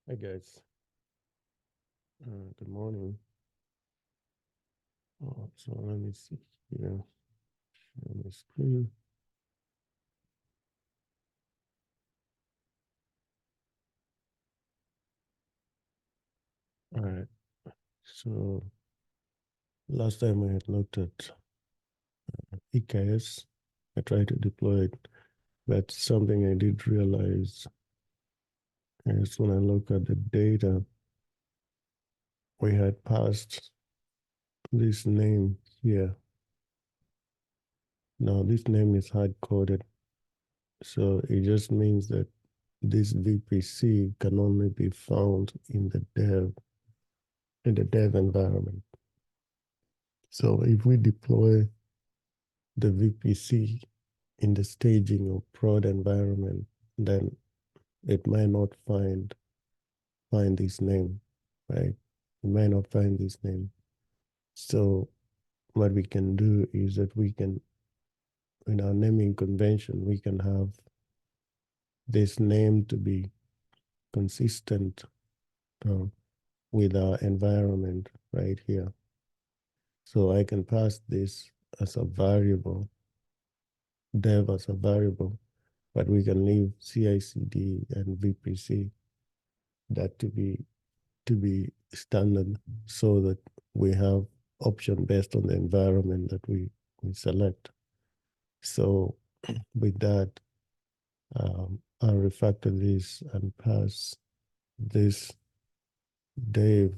Hi guys, good morning. So let me see here on the screen. All right. So last time I had looked at EKS. I tried to deploy it, but something I did realize is when I look at the data, we had passed this name here. Now this name is hard coded, so it just means that this VPC can only be found in the dev environment. So if we deploy the VPC in the staging or prod environment, then it might not find this name, right? It might not find this name. So what we can do is that we can, in our naming convention, we can have this name to be consistent uh, with our environment right here. So I can pass this as a variable, dev as a variable, but we can leave CICD and VPC that to be standard so that we have option based on the environment that we select. So with that, I'll refactor this and pass this dev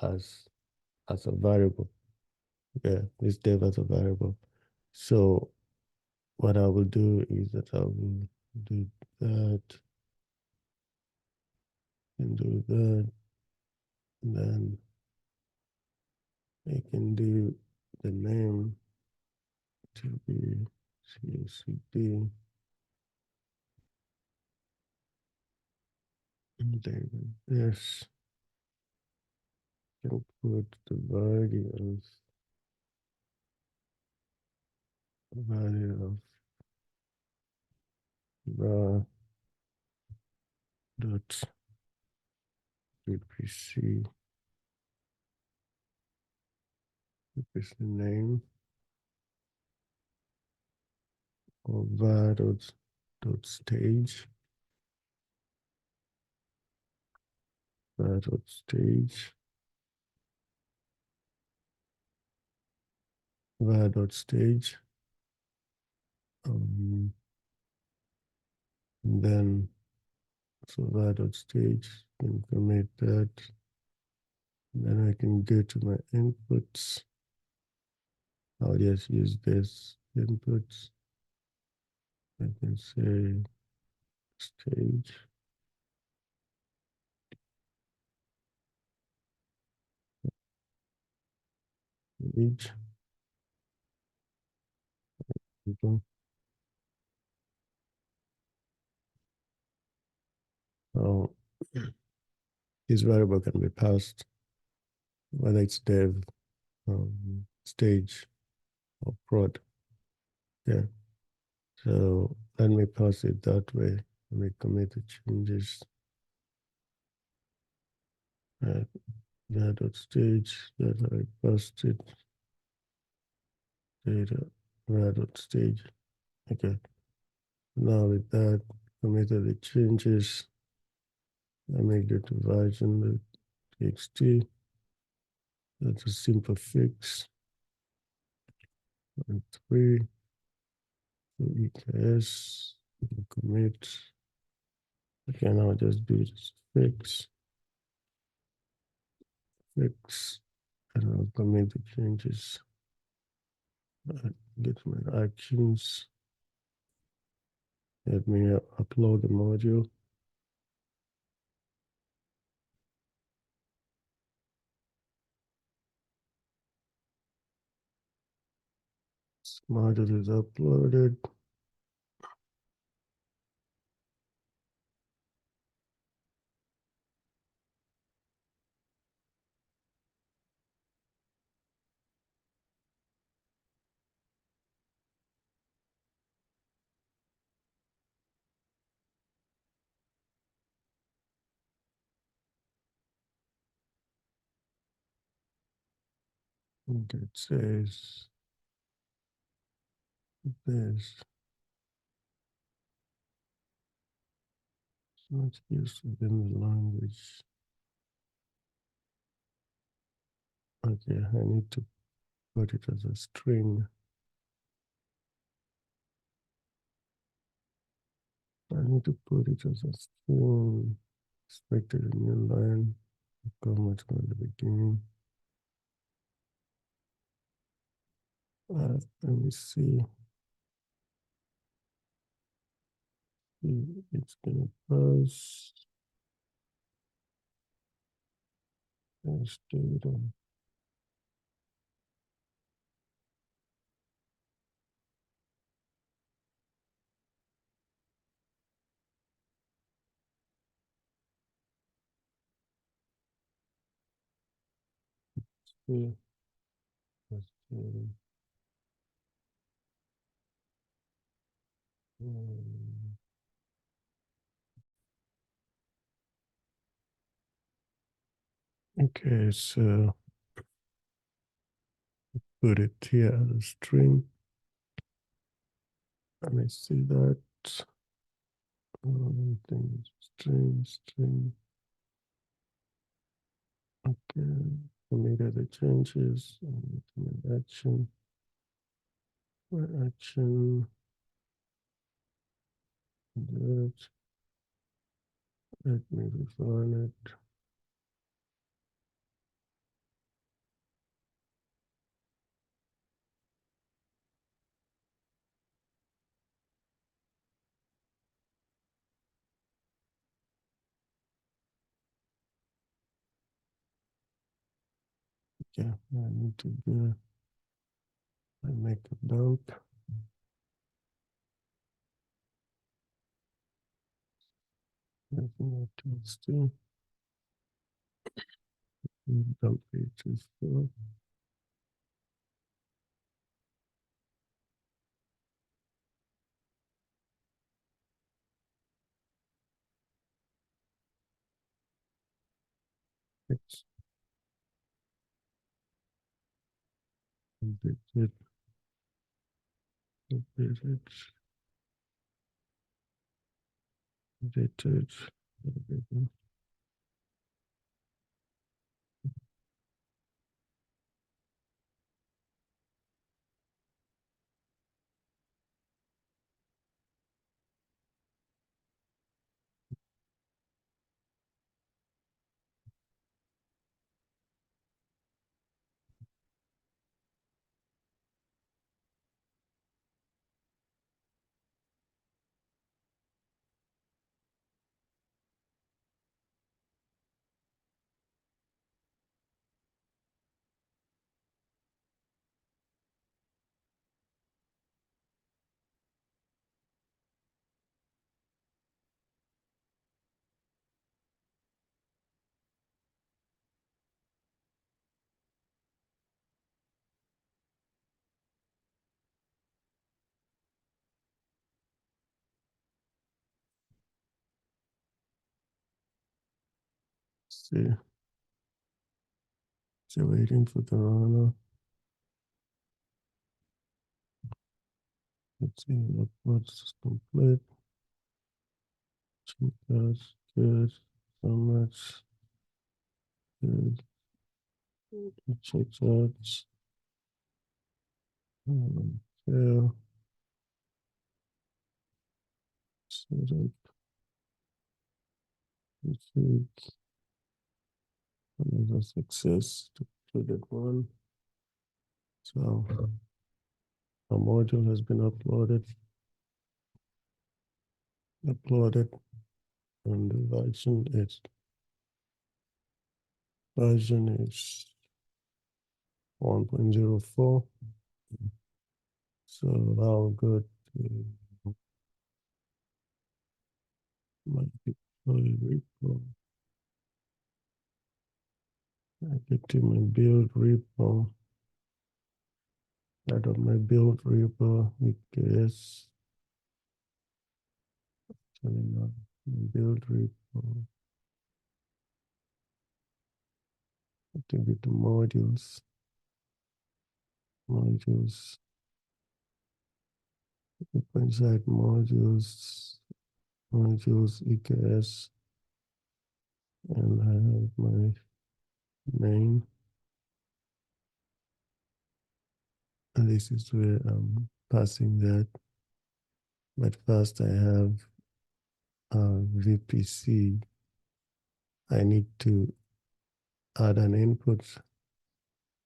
as as a variable. Yeah, this dev as a variable. So what I will do is that I will do that and do that. And then I can do the name to be CSCD. And then yes, can put the value of the dot VPC is the name of var dot stage, var dot stage, var dot stage. And then so var dot stage can commit that. Then I can go to my inputs. I'll just use this inputs. I can say stage, each. Oh, this variable can be passed, whether it's dev, stage, or prod. Yeah. So let me pass it that way. Let me commit the changes. That dot stage that I passed it data var dot stage. Okay. Now with that, committed the changes. I make it to version txt. That's a simple fix. And 3 for EKS. Commit. Okay, now I just do this fix, and I'll commit the changes. Get my actions. Let me upload the module. Module is uploaded. Okay, it says this. It's not used within the language. Okay, I need to put it as a string. I need to put it as a string. Expected a new line. Comment at the beginning. Let me see. It's gonna pass. Data. See. Let's see. Okay, so put it here as a string. Let me see that. String. Okay, I made other changes. My action. That. Let me refine it. Yeah, I need to do. I make a dump. Nothing to still. Dump pages. It's updated. Updated. Updated. Updated. See, still waiting for the runner. Let's see, upload is complete. That's good. So much good. Check out. Yeah. Set up. Receive another success to that one. So a module has been uploaded, and the version is 1.04. So I'll go to my deploy repo. I get to my build repo. Out of my build repo, EKS, turning on my build repo. I can get the modules. modules, inside modules EKS, and I have my main, and this is where I'm passing that. But first I have VPC. I need to add an input.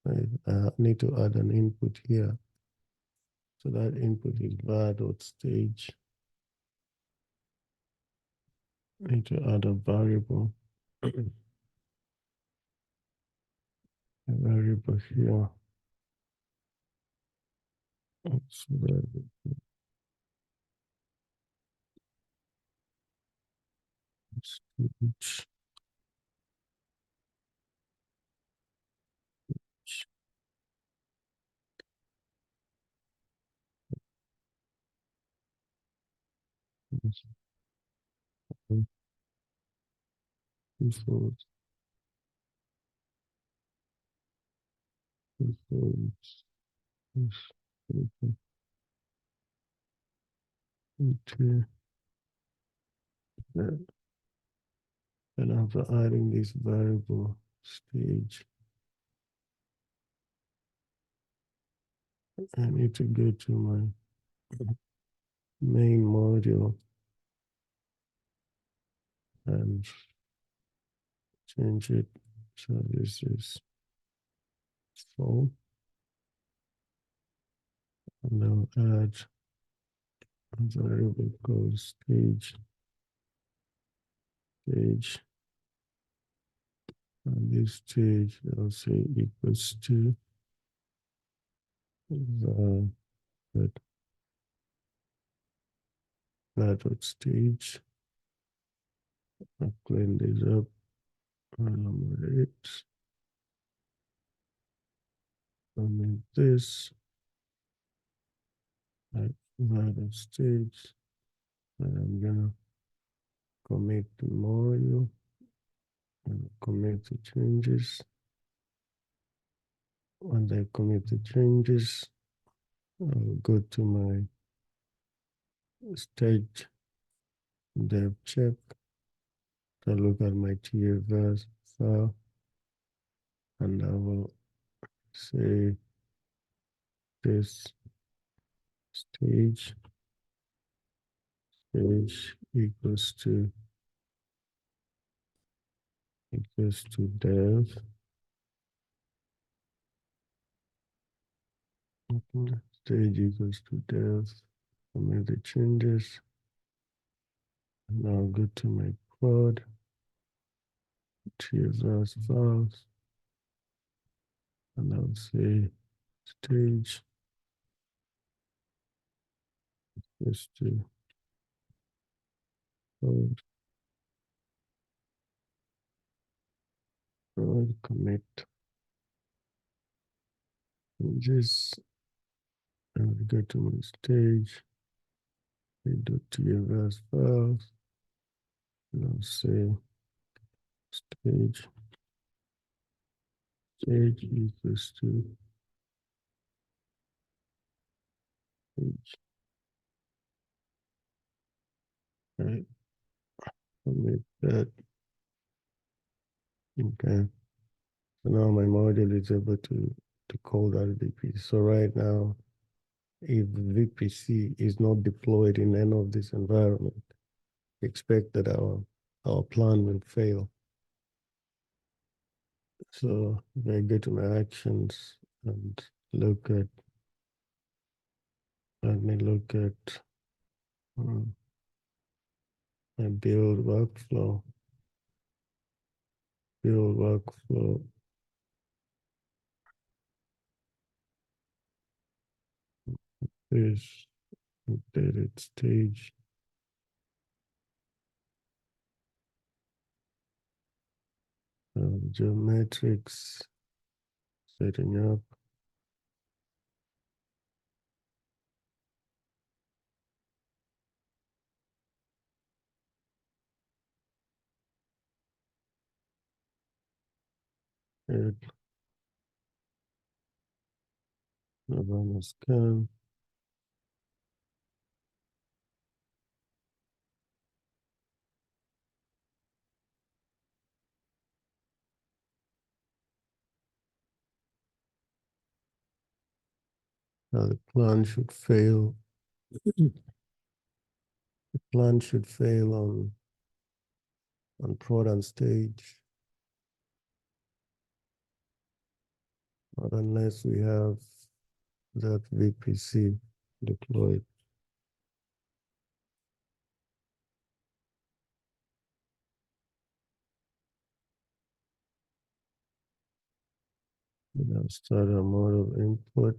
I need to add an input here. So that input is var.stage. I need to add a variable. A variable here. So that stage. Default, default, okay. And after adding this variable stage, I need to go to my main module and change it. So this is full. And I'll add a variable called stage, and this stage I'll say equals to the that stage. I'll clean this up. Enumerate. I make this at that stage, and I'm gonna commit the module and commit the changes. Once I commit the changes, I'll go to my stage dev check to look at my TFS file, and I will say this stage equals to dev. Stage equals to dev. I make the changes. Now go to my prod, TFS files, and I'll say stage is to prod commit changes, and go to my stage, .tfs files, and I'll say stage equals to stage, right? Commit that. Okay. So now my module is able to call that VPC. So right now, if VPC is not deployed in any of this environment, expect that our plan will fail. So if I go to my actions and let me look at my build workflow is updated stage. Geometrics setting up. It, run a scan. Now the plan should fail. The plan should fail on prod stage, not unless we have that VPC deployed. Now start a mode of input.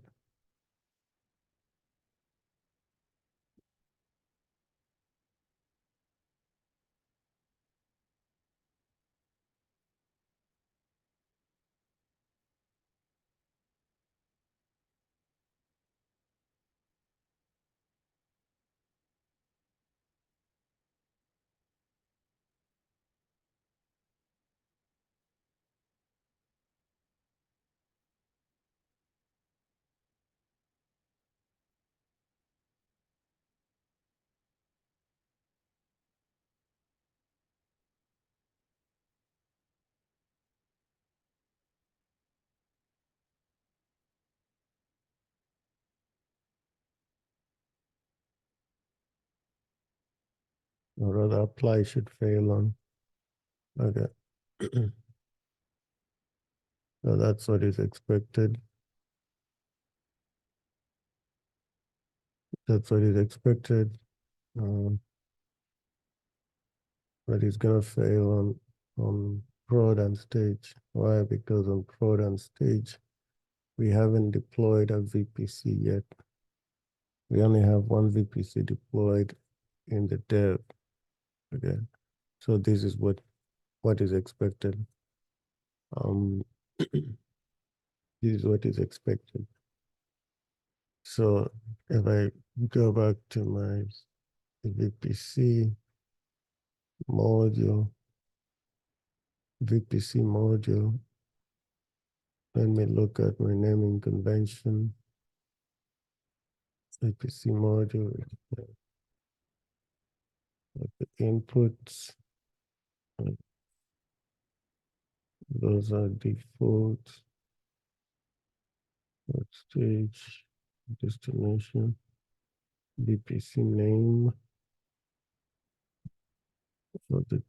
Or rather apply should fail on. Okay. So that's what is expected. That's what is expected. But it's gonna fail on prod and stage. Why? Because on prod and stage, we haven't deployed a VPC yet. We only have one VPC deployed in the dev. Okay. So this is what is expected. This is what is expected. So if I go back to my VPC module, VPC module, let me look at my naming convention. VPC module, the inputs, those are default, stage, destination, VPC name for the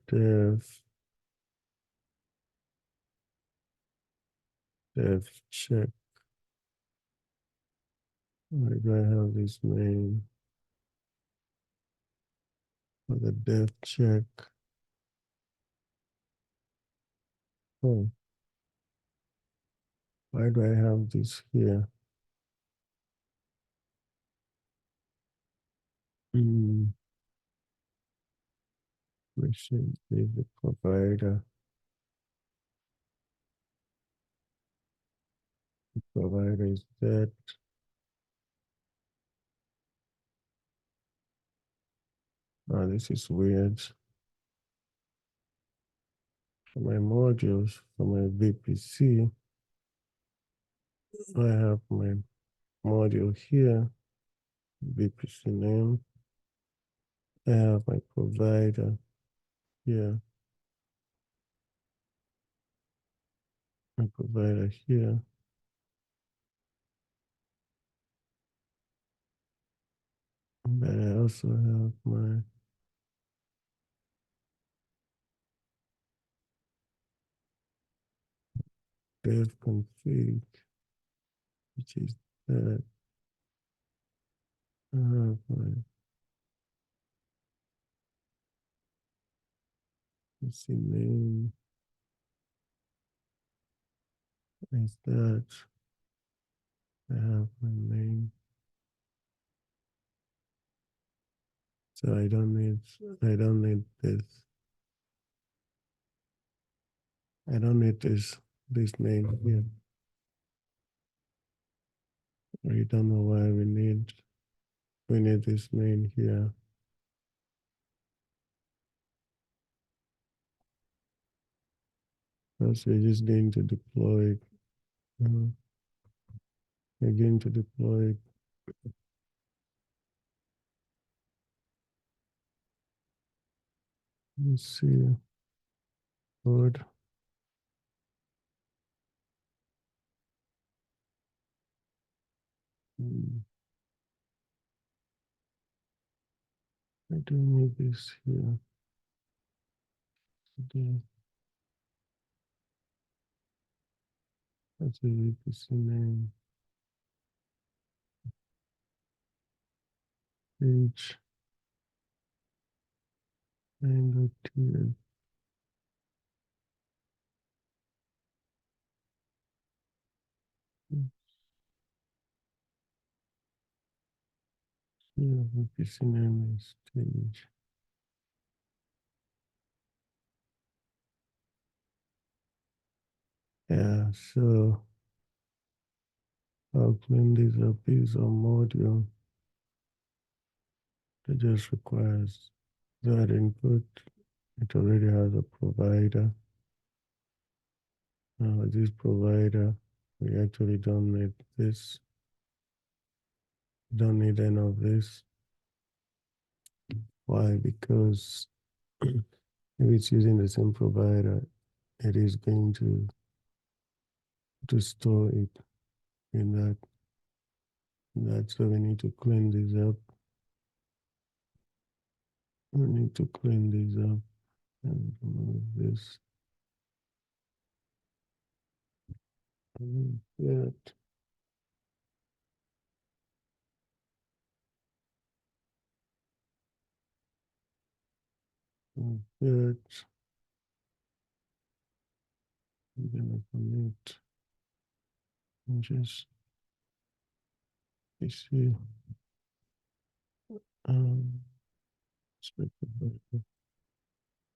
dev check. Why do I have this name for the dev check? Oh, why do I have this here? We should leave the provider. The provider is that. Oh, this is weird. For my modules, for my VPC, I have my module here, VPC name. I have my provider here, my provider here. But I also have my dev config, which is that. I have my VPC name is that. I have my name. So I don't need this. I don't need this name here. I don't know why we need this name here. Because we just need to deploy we're going to deploy it. Let's see, code. I don't need this here. Okay. That's a VPC name. Page 9.2. Yeah, VPC name is stage. Yeah, so I'll clean this up. Is a module that just requires that input. It already has a provider. Now this provider, we actually don't need this. Don't need any of this. Why? Because if it's using the same provider, it is going to store it in that. So we need to clean this up. We need to clean this up and remove this. Remove that. Remove that. I'm gonna commit and just see um specify the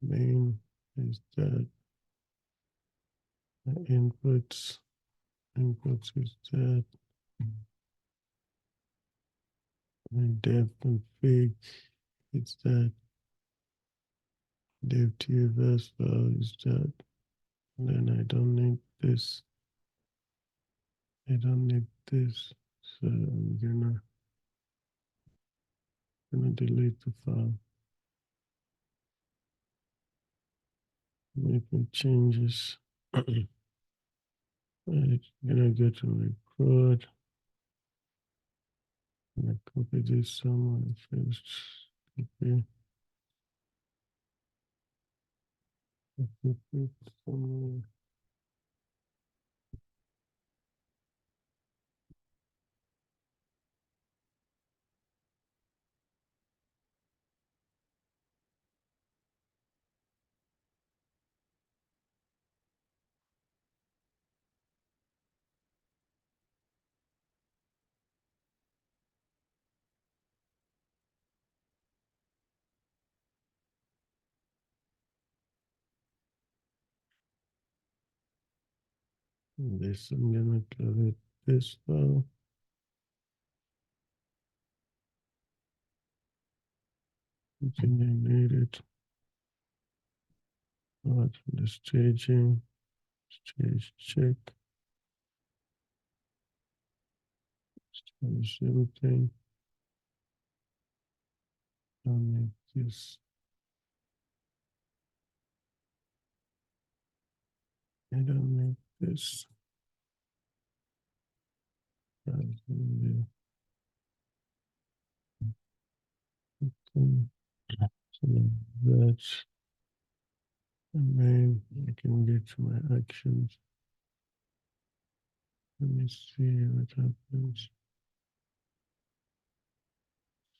main is that inputs is that and dev config it's that dev TFS file is that. And then I don't need this. I don't need this. So I'm gonna delete the file. Making changes. I'm gonna go to my prod. I'm gonna copy this somewhere first. Copy. Copy it somewhere. This I'm gonna call it this file. I think I need it. Out the staging. Stage check. Stage everything. Don't need this. I don't need this. So that's and then I can get to my actions. Let me see what happens.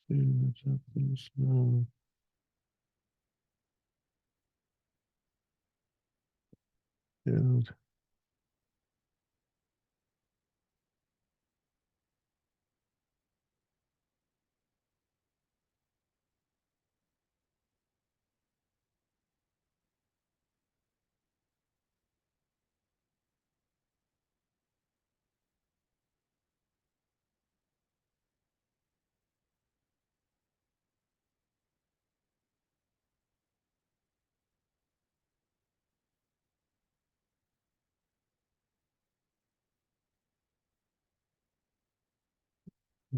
See what happens now. Build.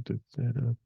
the setup.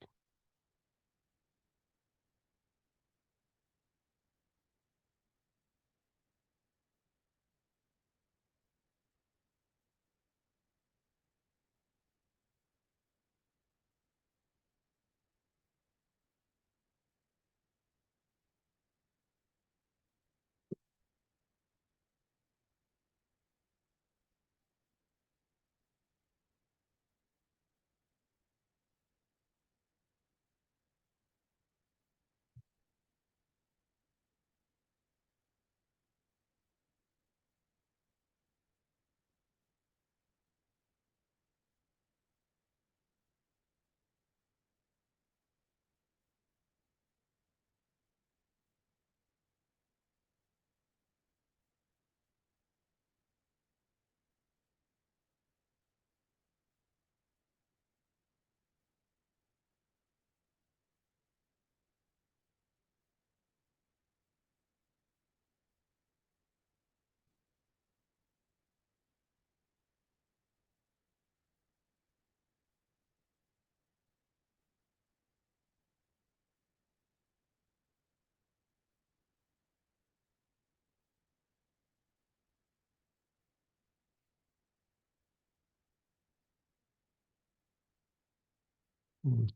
Mm,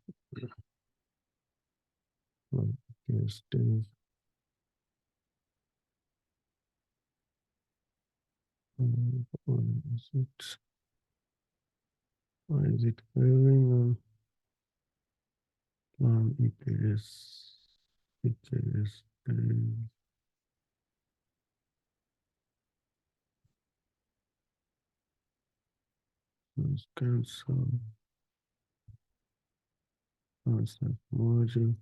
okay, stage. What is it? Why is it failing on EKS? EKS stage. Let's cancel. Concept module.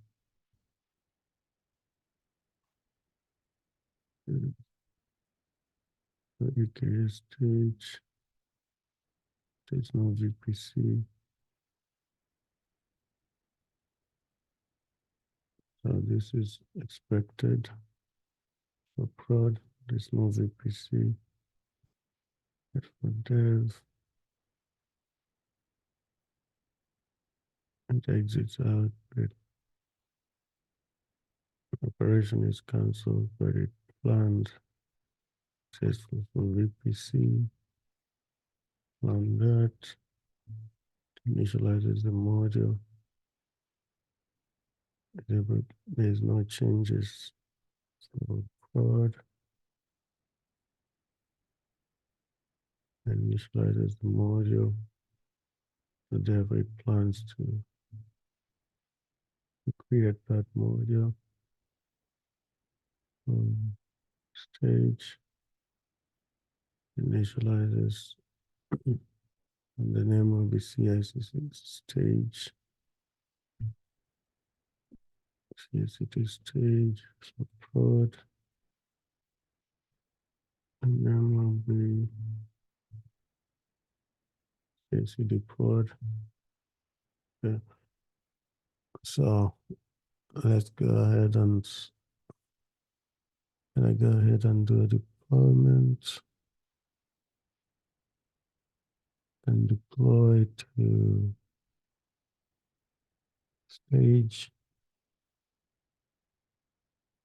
The EKS stage. There's no VPC. So this is expected for prod. There's no VPC. But for dev, it exits out. The operation is cancelled, but it planned successful for VPC. On that, initializes the module. There's no changes. So prod initializes the module. So therefore it plans to create that module. Stage initializes, and the name will be CICD stage. CICD stage, so prod, and then will be CICD prod. Okay. So let's go ahead and can I go ahead and do a deployment and deploy to stage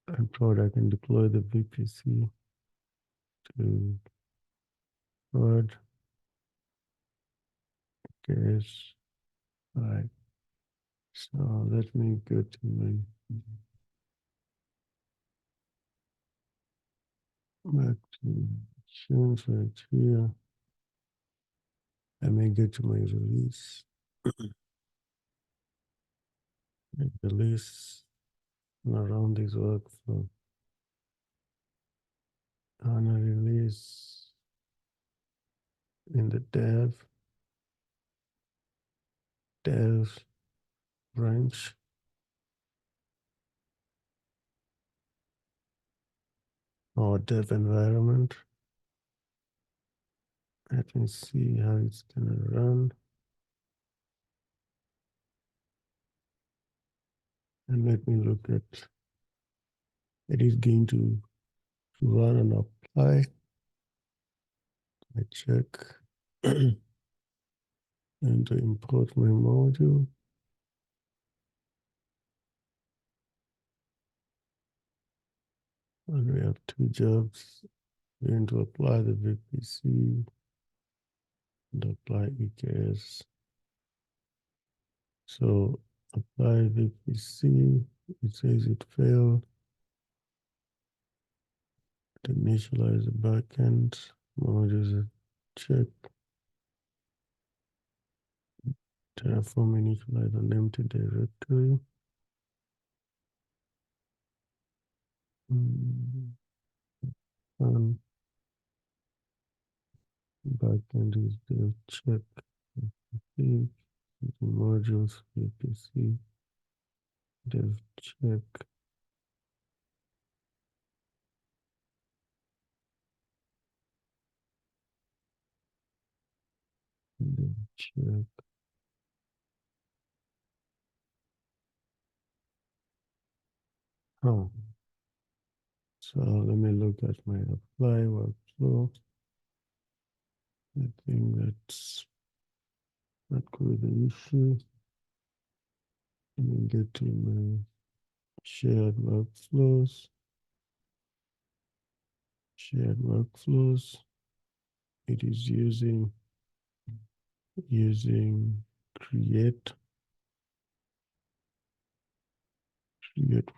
and prod. I can deploy the VPC to prod. Yes. All right. So let me go to my back to change right here. I may go to my release. Make release and around this workflow. And I release in the dev branch. Or dev environment. Let me see how it's gonna run. And let me look at it is going to run and apply. I check and to import my module. And we have two jobs. We're going to apply the VPC and apply EKS. So apply VPC, it says it failed. To initialize the backend, modules check. Terraform initialize an empty directory. And backend is the check. The modules VPC dev check. Dev check. Oh, so let me look at my apply workflow. I think that's not could be the issue. Let me get to my shared workflows. Shared workflows. It is using create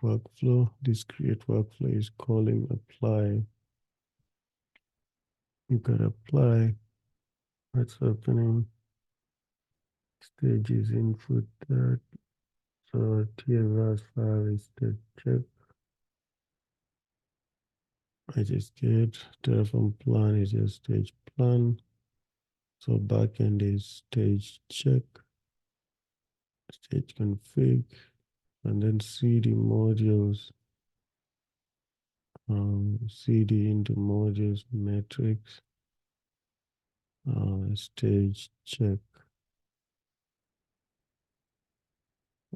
workflow. This create workflow is calling apply. You got apply. What's happening? Stage is input that. So TFS file is the check. I just get Terraform plan is your stage plan. So backend is stage check, stage config, and then CD modules. CD into modules metrics. Stage check.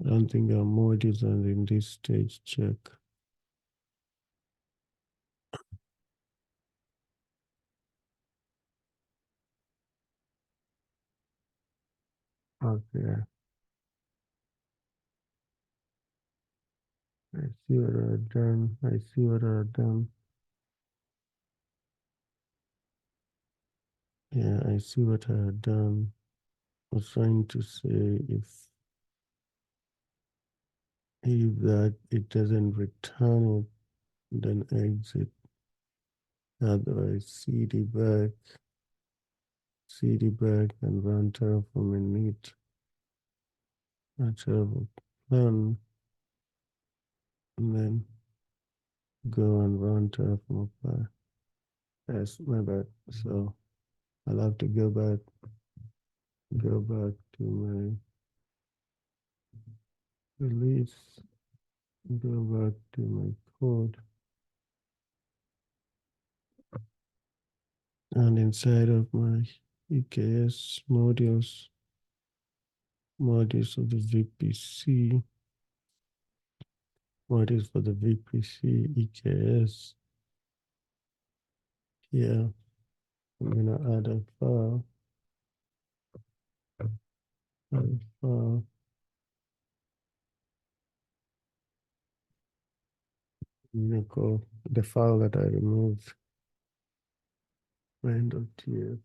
I don't think our modules are in this stage check. Okay. I see what I've done. I see what I've done. Yeah, I see what I have done. I was trying to say if that it doesn't return it, then exit. Otherwise, CD back and run Terraform init. Terraform plan, and then go and run Terraform apply. That's my bad. So I'll have to go back to my release, go back to my code, and inside of my EKS modules of the VPC, modules for the VPC EKS. Here, I'm gonna add a file. Call the file that I removed, main.tf,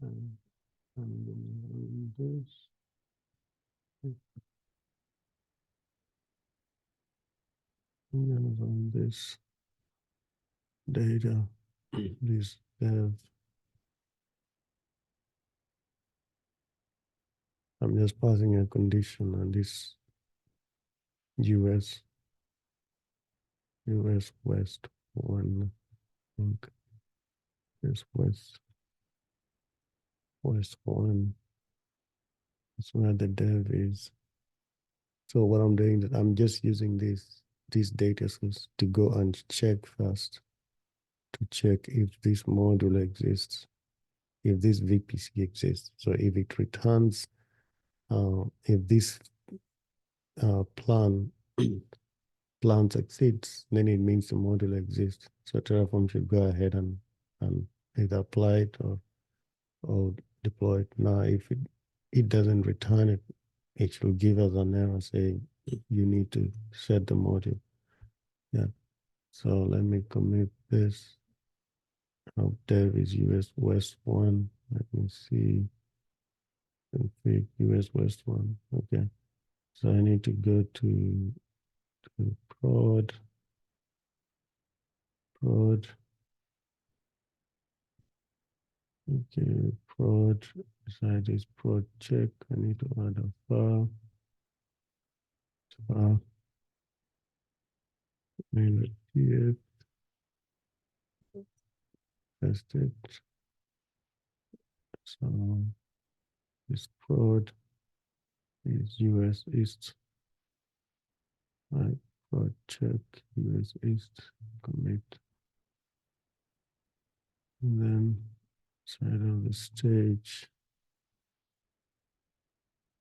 and then this, and then run this data, this dev. I'm just passing a condition on this US West 1, I think this West 1. That's where the dev is. So what I'm doing is I'm just using these data source to go and check first, to check if this module exists, if this VPC exists. So if it returns, if this plan plans exists, then it means the module exists. So Terraform should go ahead and either apply it or deploy it. Now, if it doesn't return it, it should give us an error saying you need to set the module. Yeah. So let me commit this. Our dev is US West 1. Let me see. Config US West 1. Okay. So I need to go to prod. Okay, prod. Beside this prod check, I need to add a file main.pf, test it. So this prod is US East. Right, prod check US East, commit. And then side of the stage,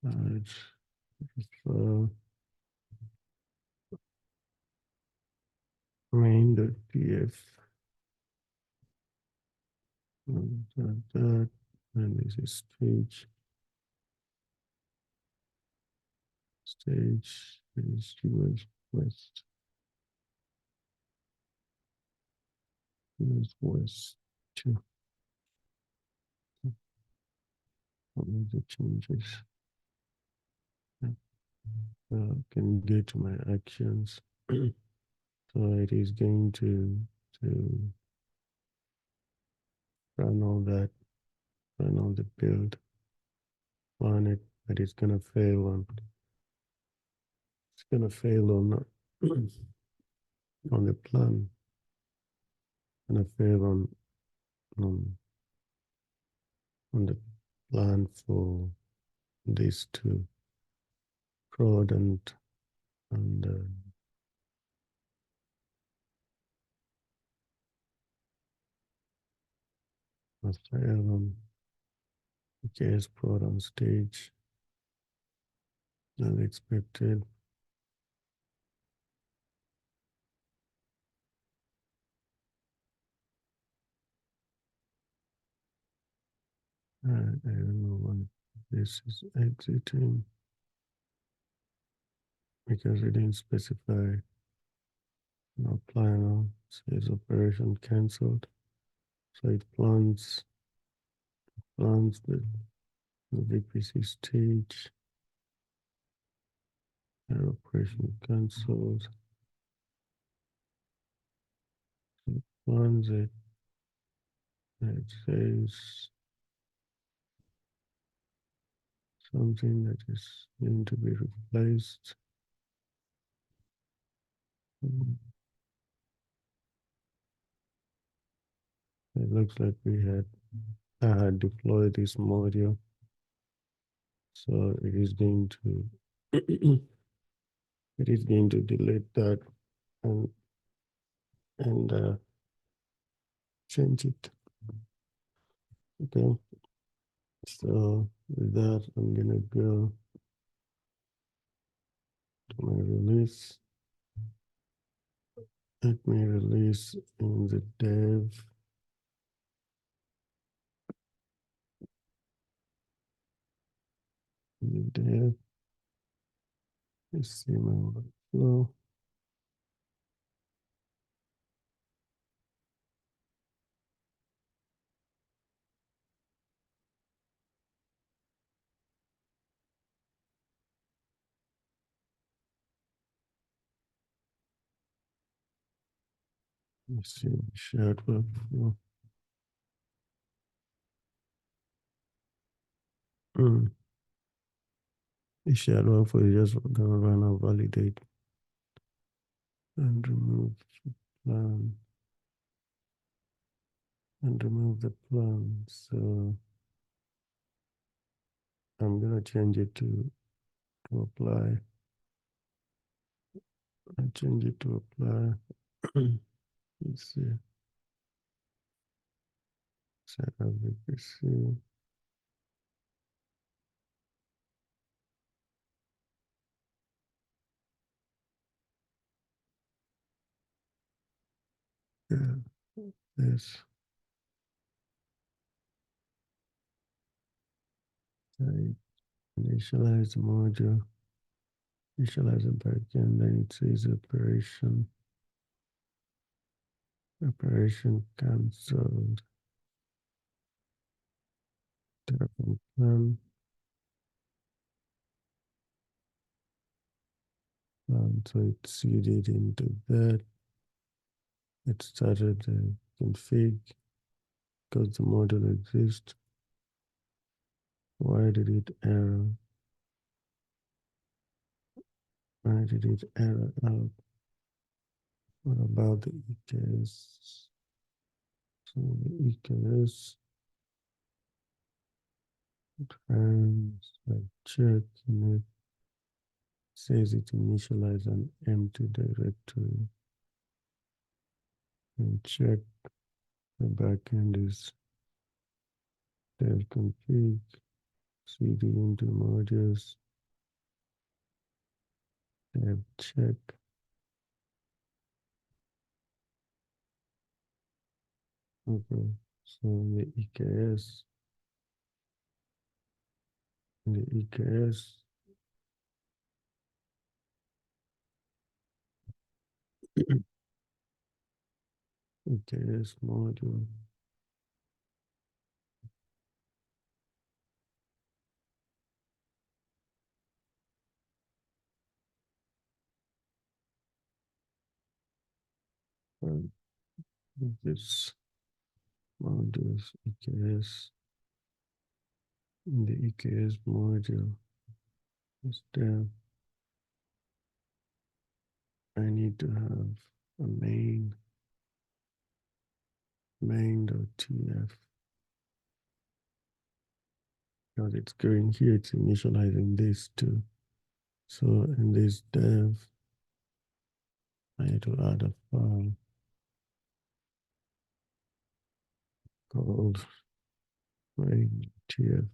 add file main.pf. That, and this is stage is US West, US West 2. What are the changes? Can go to my actions. So it is going to run all that, run all the build on it, but it's gonna fail on on the plan, gonna fail on on the plan for these two, prod and fail on EKS prod on stage as expected. I don't know why this is exiting because it didn't specify no planner, says operation cancelled. So it plans the VPC stage, and operation cancelled. It plans it, and it says something that is going to be replaced. It looks like I had deployed this module, so it is going to it is going to delete that and change it. Okay, so with that, I'm gonna go to my release. Let me release in the dev. In the dev, let's see my workflow. Let's see my shared workflow. The shared workflow is just gonna run a validate and remove plan and remove the plan. So I'm gonna change it to apply. I change it to apply. Let's see. Set up VPC. Yeah, this. I initialize the module. initialize a backend, then it says operation cancelled. Confirm. So it seeded into that. It started the config because the module exists. Why did it error? Why did it error out? What about the EKS? So the EKS trans checking it says it initialized an empty directory and check the backend is dev config cd into modules dev check. Okay, so in the EKS EKS module. This modules EKS in the EKS module is there. I need to have a main.tf because it's going here, it's initializing this too. So in this dev, I need to add a file called main.tf.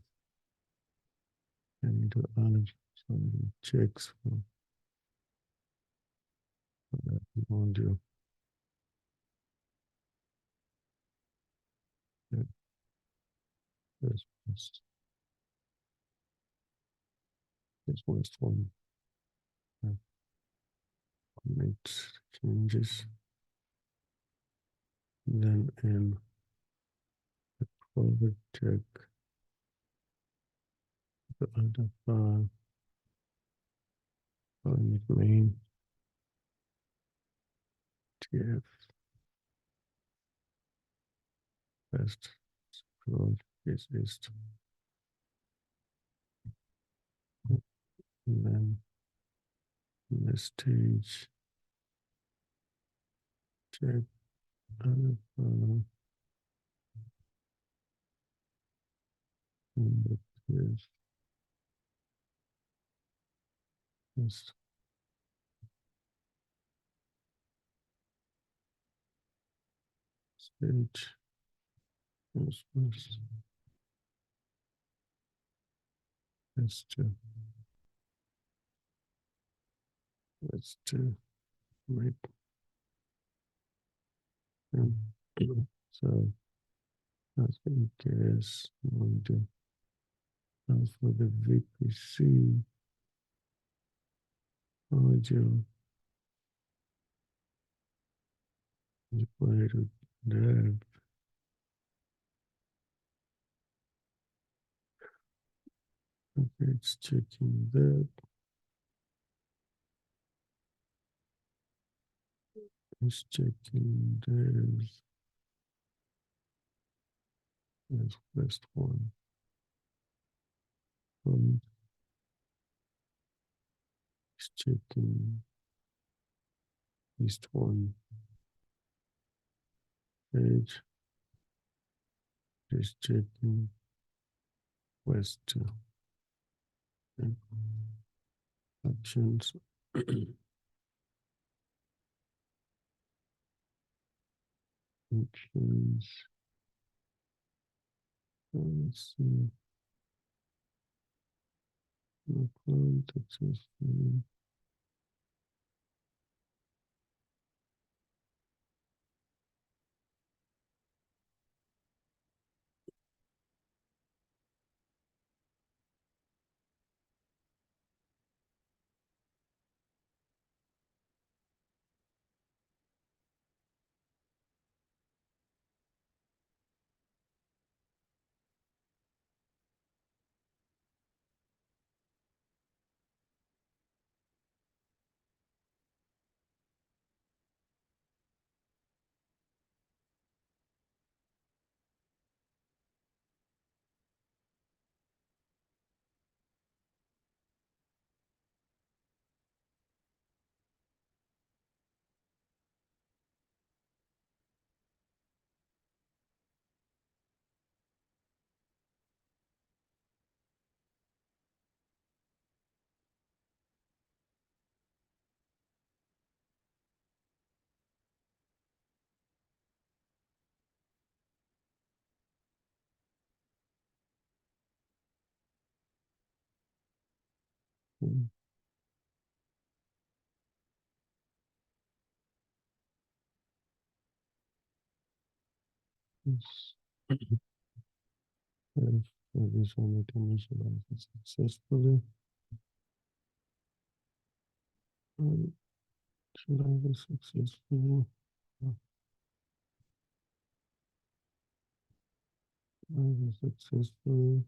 I need to add some checks for that module. Yeah, this first one. Commit changes. Then in forward check the other file, calling it main tf best scroll is and then the stage check other file and the tf best stage best best right. So that's the EKS module. As for the VPC module, deploy to dev. Okay, it's checking that. It's checking dev as first one. It's checking list one page. It's checking west two. And actions. Actions. Let's see. No client successful. This one it initializes successfully. Initializes successfully. Successfully.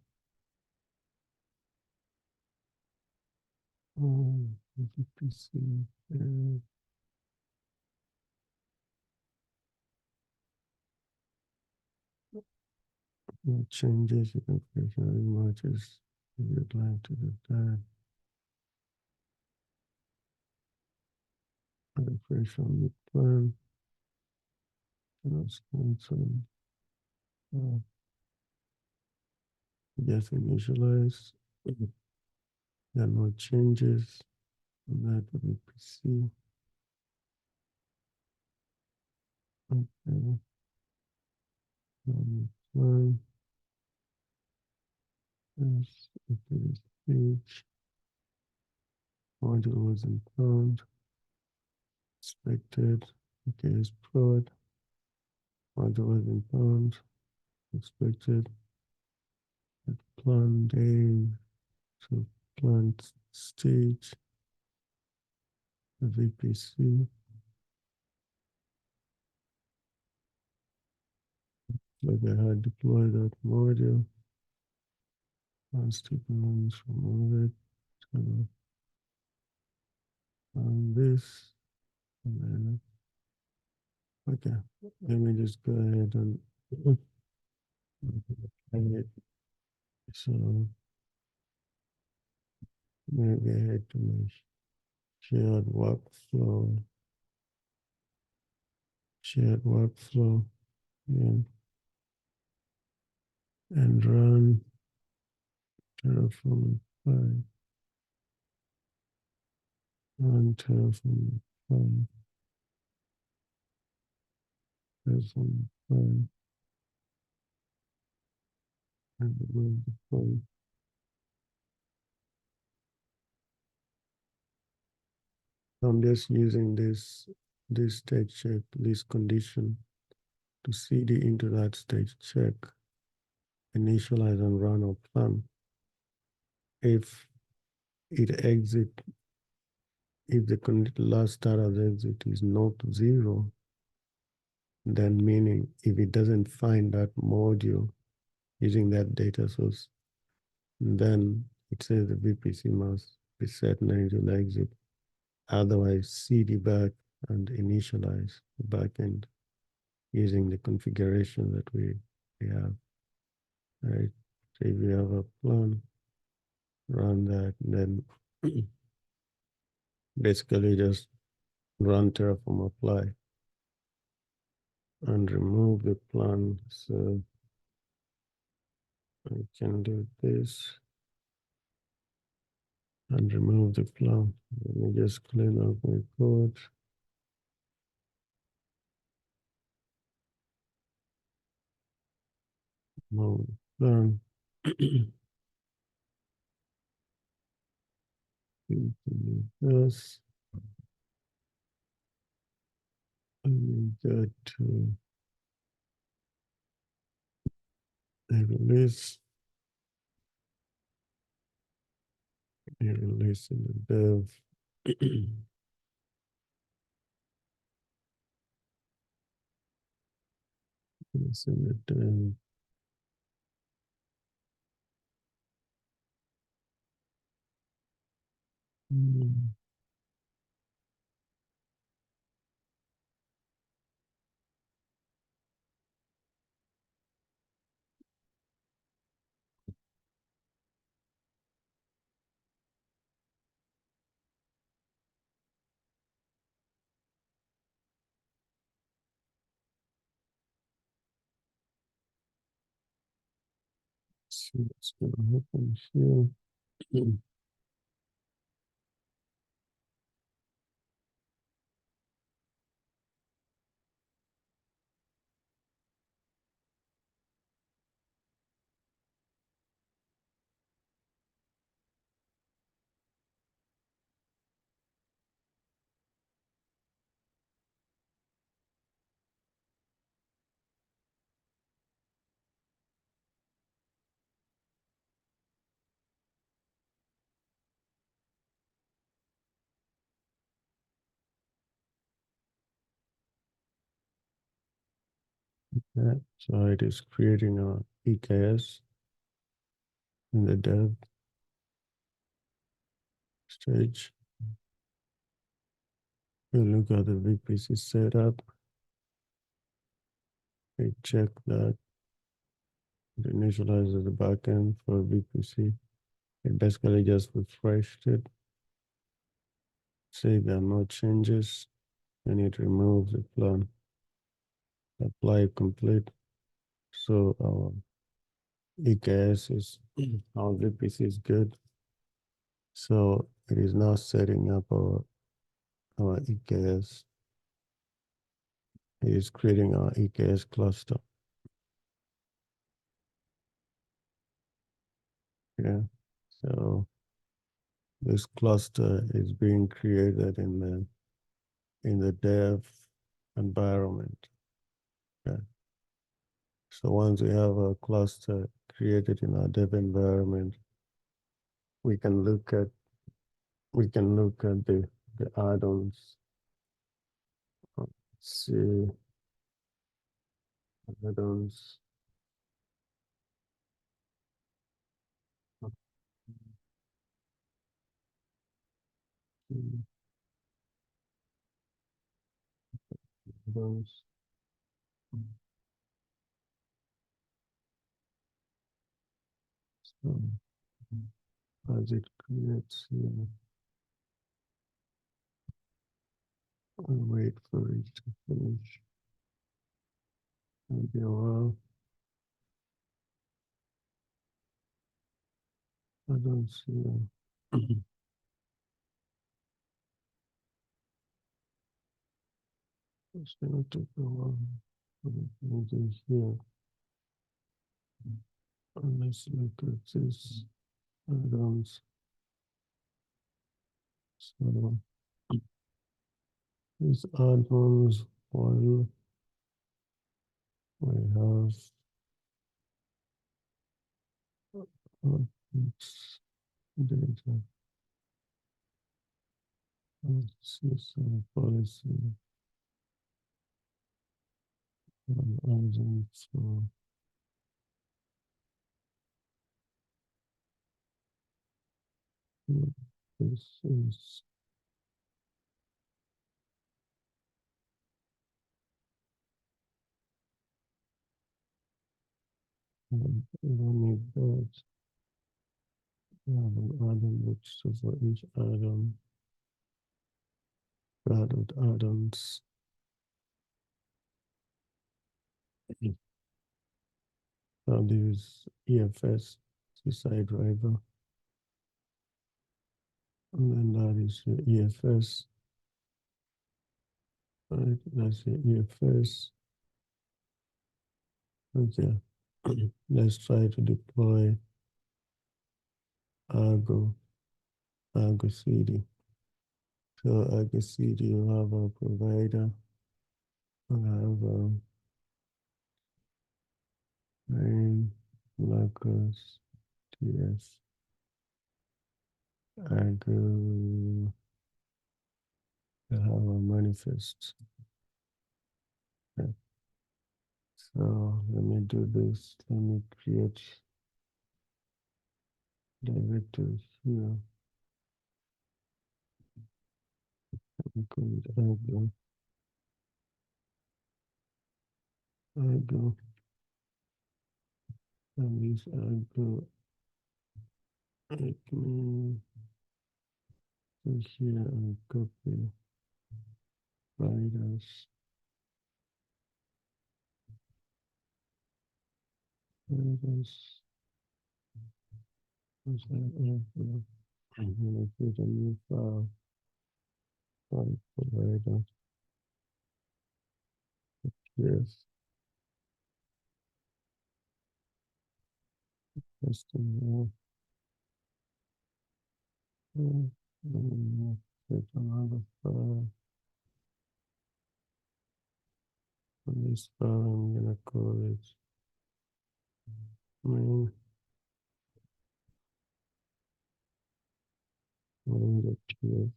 VPC. Changes in operational matches. You'd like to do that. Operational plan. That's constant. Just initialize. There are no changes on that VPC. Okay. Plan. Yes, this page. Module wasn't found. Expected. EKS prod. Module wasn't found. Expected. Plan day. So plant stage. VPC. Like I had deployed that module. Once taken ones from all it. So this. And then, okay. Let me just go ahead and hang it. So maybe I head to my shared workflow. Shared workflow. Yeah. And run Terraform 5. Run Terraform 5. Terraform 5. And remove the phone. I'm just using this state check, this condition to CD into that state check, initialize and run our plan. If it exit, if the last status exit is not 0, then meaning if it doesn't find that module using that data source, then it says the VPC must be set and it will exit. Otherwise, CD back and initialize the backend using the configuration that we have. Right. So if we have a plan, run that, then basically just run Terraform apply and remove the plan. So I can do this and remove the plan. Let me just clean up my code. Remove the plan. Yes. And we go to a release. A release in the dev. Send it down. See what's going to happen here. Yeah, so it is creating a EKS in the dev stage. We look at the VPC setup. We check that it initializes the backend for VPC. It basically just refreshed it. Say there are no changes, and it removes the plan. Apply complete. So our EKS is our VPC is good. So it is now setting up our EKS. It is creating our EKS cluster. Yeah. So this cluster is being created in the dev environment. Yeah. So once we have a cluster created in our dev environment, we can look at the add-ons. Let's see add-ons. Add-ons. So as it creates here, I'll wait for it to finish. Maybe a while. I don't see it's gonna take a while. Maybe here. Let's look at this add-ons. So these add-ons, while we have it's data, system policy, add-ons for this is I don't need that. We have an add-on which so for each add-on, add add-ons. Now this EFS CICD driver, and then that is your EFS. Right, that's your EFS. Okay, let's try to deploy ArgoCD. So ArgoCD will have a provider. We'll have main locus TS Argo. We'll have a manifest. Okay. So let me do this. Let me create directory here. We call it Argo, and this Argo, let me go here and copy providers. Providers. I'm gonna create a new file provider. Yes, custom. Create another file. On this file, I'm gonna call it main main.ts.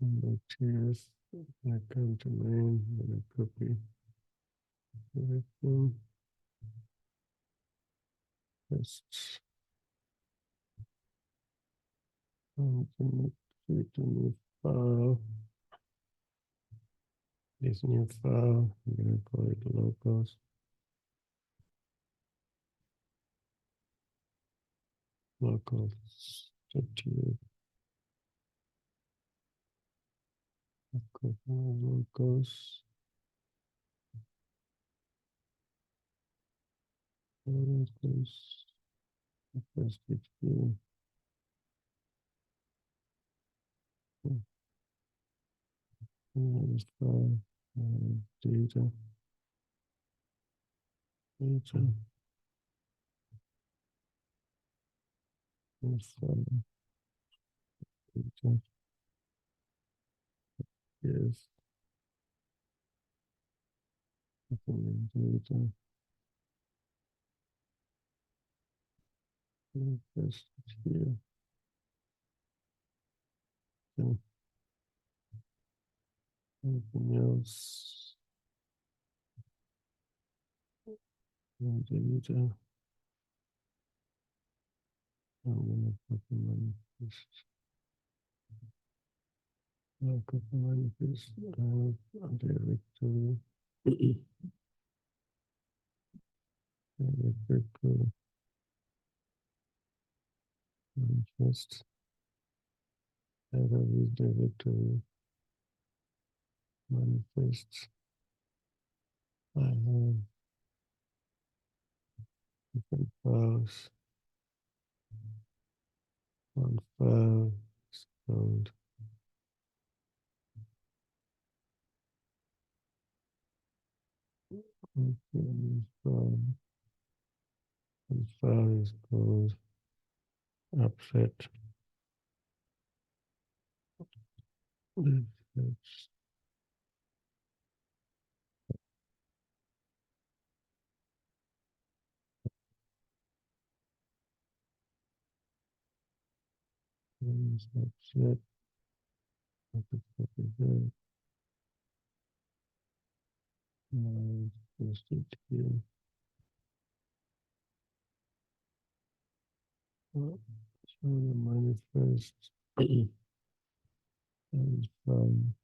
Cheers. I come to main, and I copy everything. Just create a new file. This new file, I'm gonna call it locals. Locals. Locals. Locals. First it here. File. Data. Data. File. Data. Yes. Data. First it here. Then anything else. Data. I'm gonna copy manifest. I'll copy manifest. Directory. Directory. Manifest. Database directory. Manifest. I have different files. One file is called one file. One file is called upset. That's upset. I could copy that. Now paste it here. So the manifest and from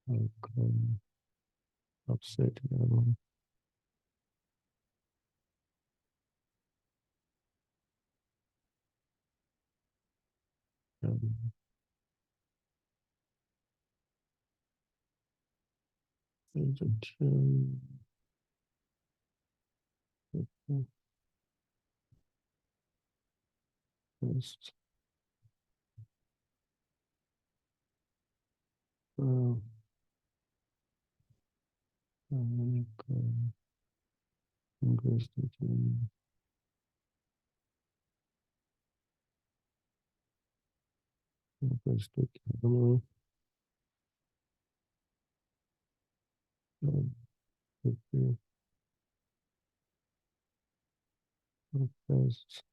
outcome upset now. Agent first invested in invested camera okay first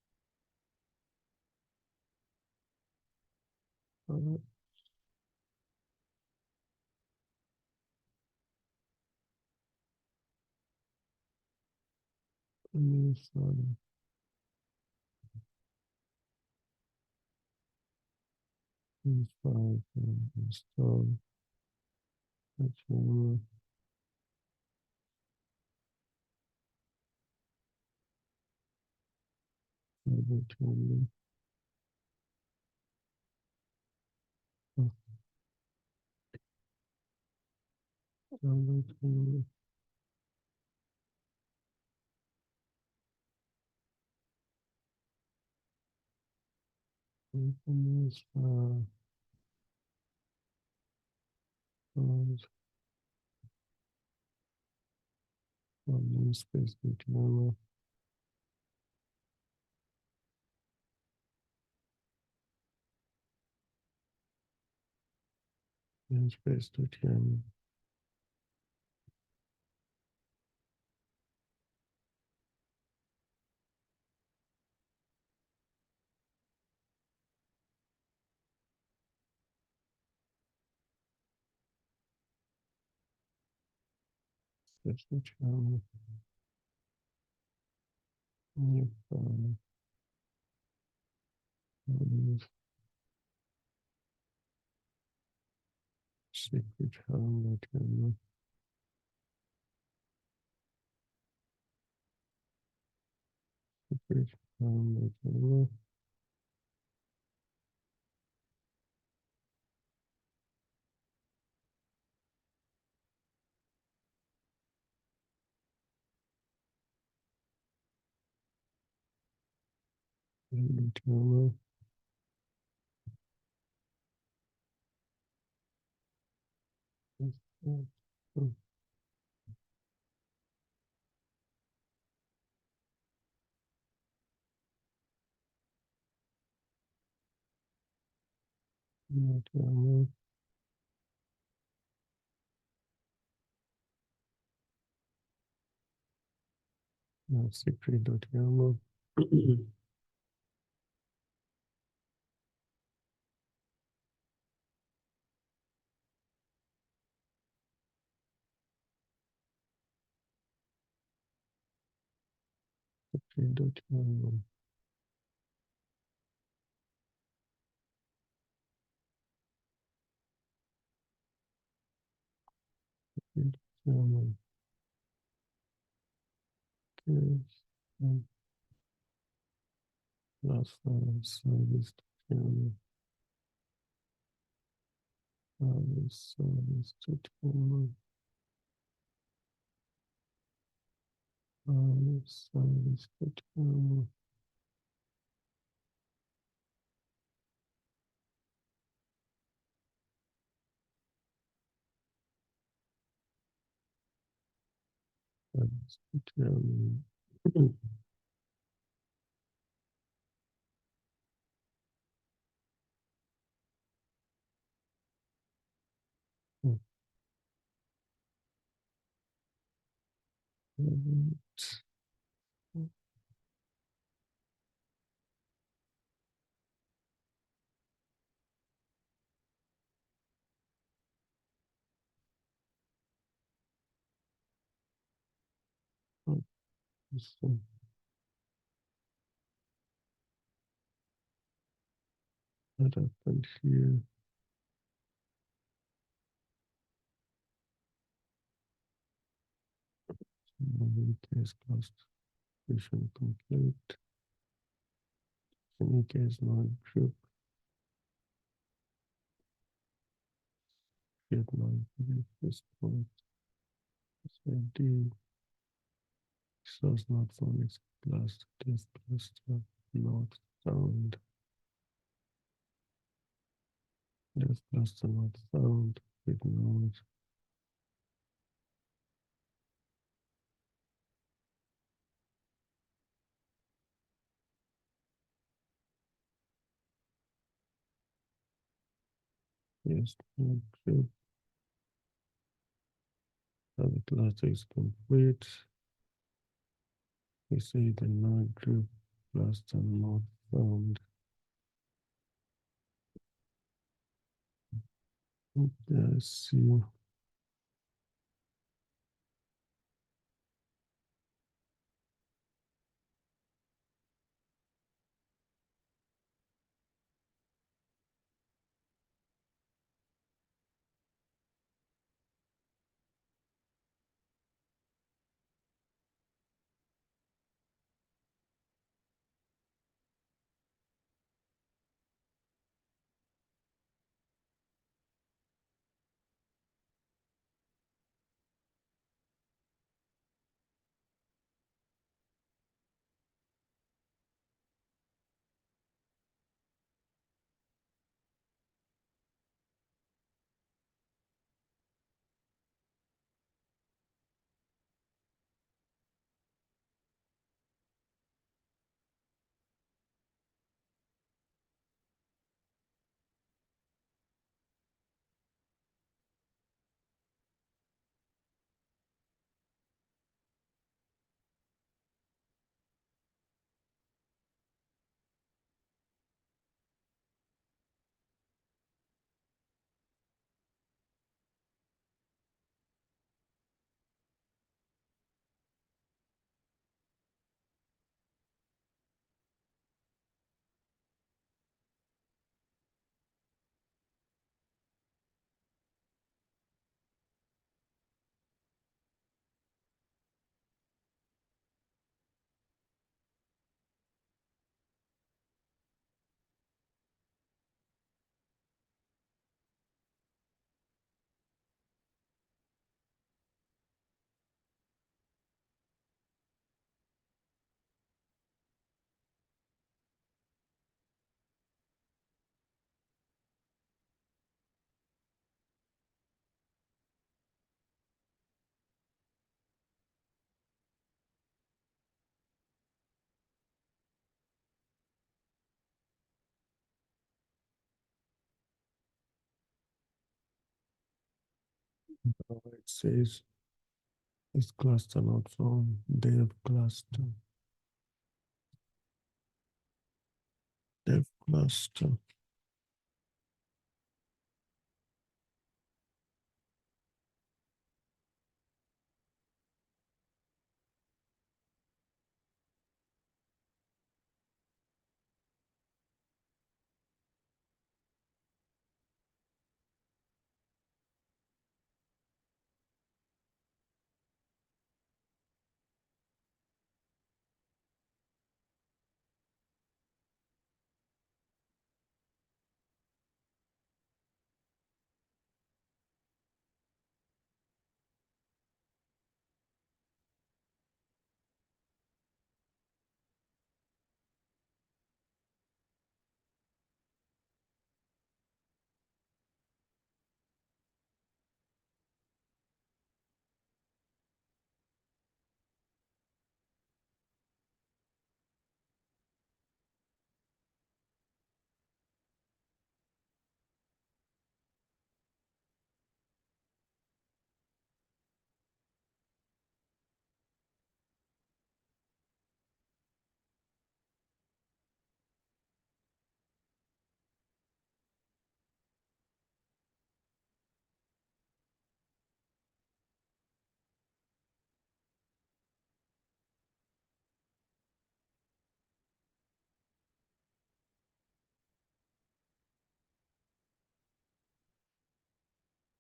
new file new file install camera camera download camera open this file files namespace the camera namespace the camera That's the channel. New file. Secret channel. Channel. Secret channel. Channel. Channel. Channel. Secret.yaml. Secret.yaml. YAML. Case. Last file service. YAML. File service. YAML. File service. YAML. YAML. What happened here? EKS classification complete. EKS not group. Get non this point. ID. Source not found is cluster. Test cluster not found. Test cluster not found. With node. Yes, not group. Now the cluster is complete. We see the node group cluster not found. Let's see. It says this cluster not found, dev cluster, dev cluster.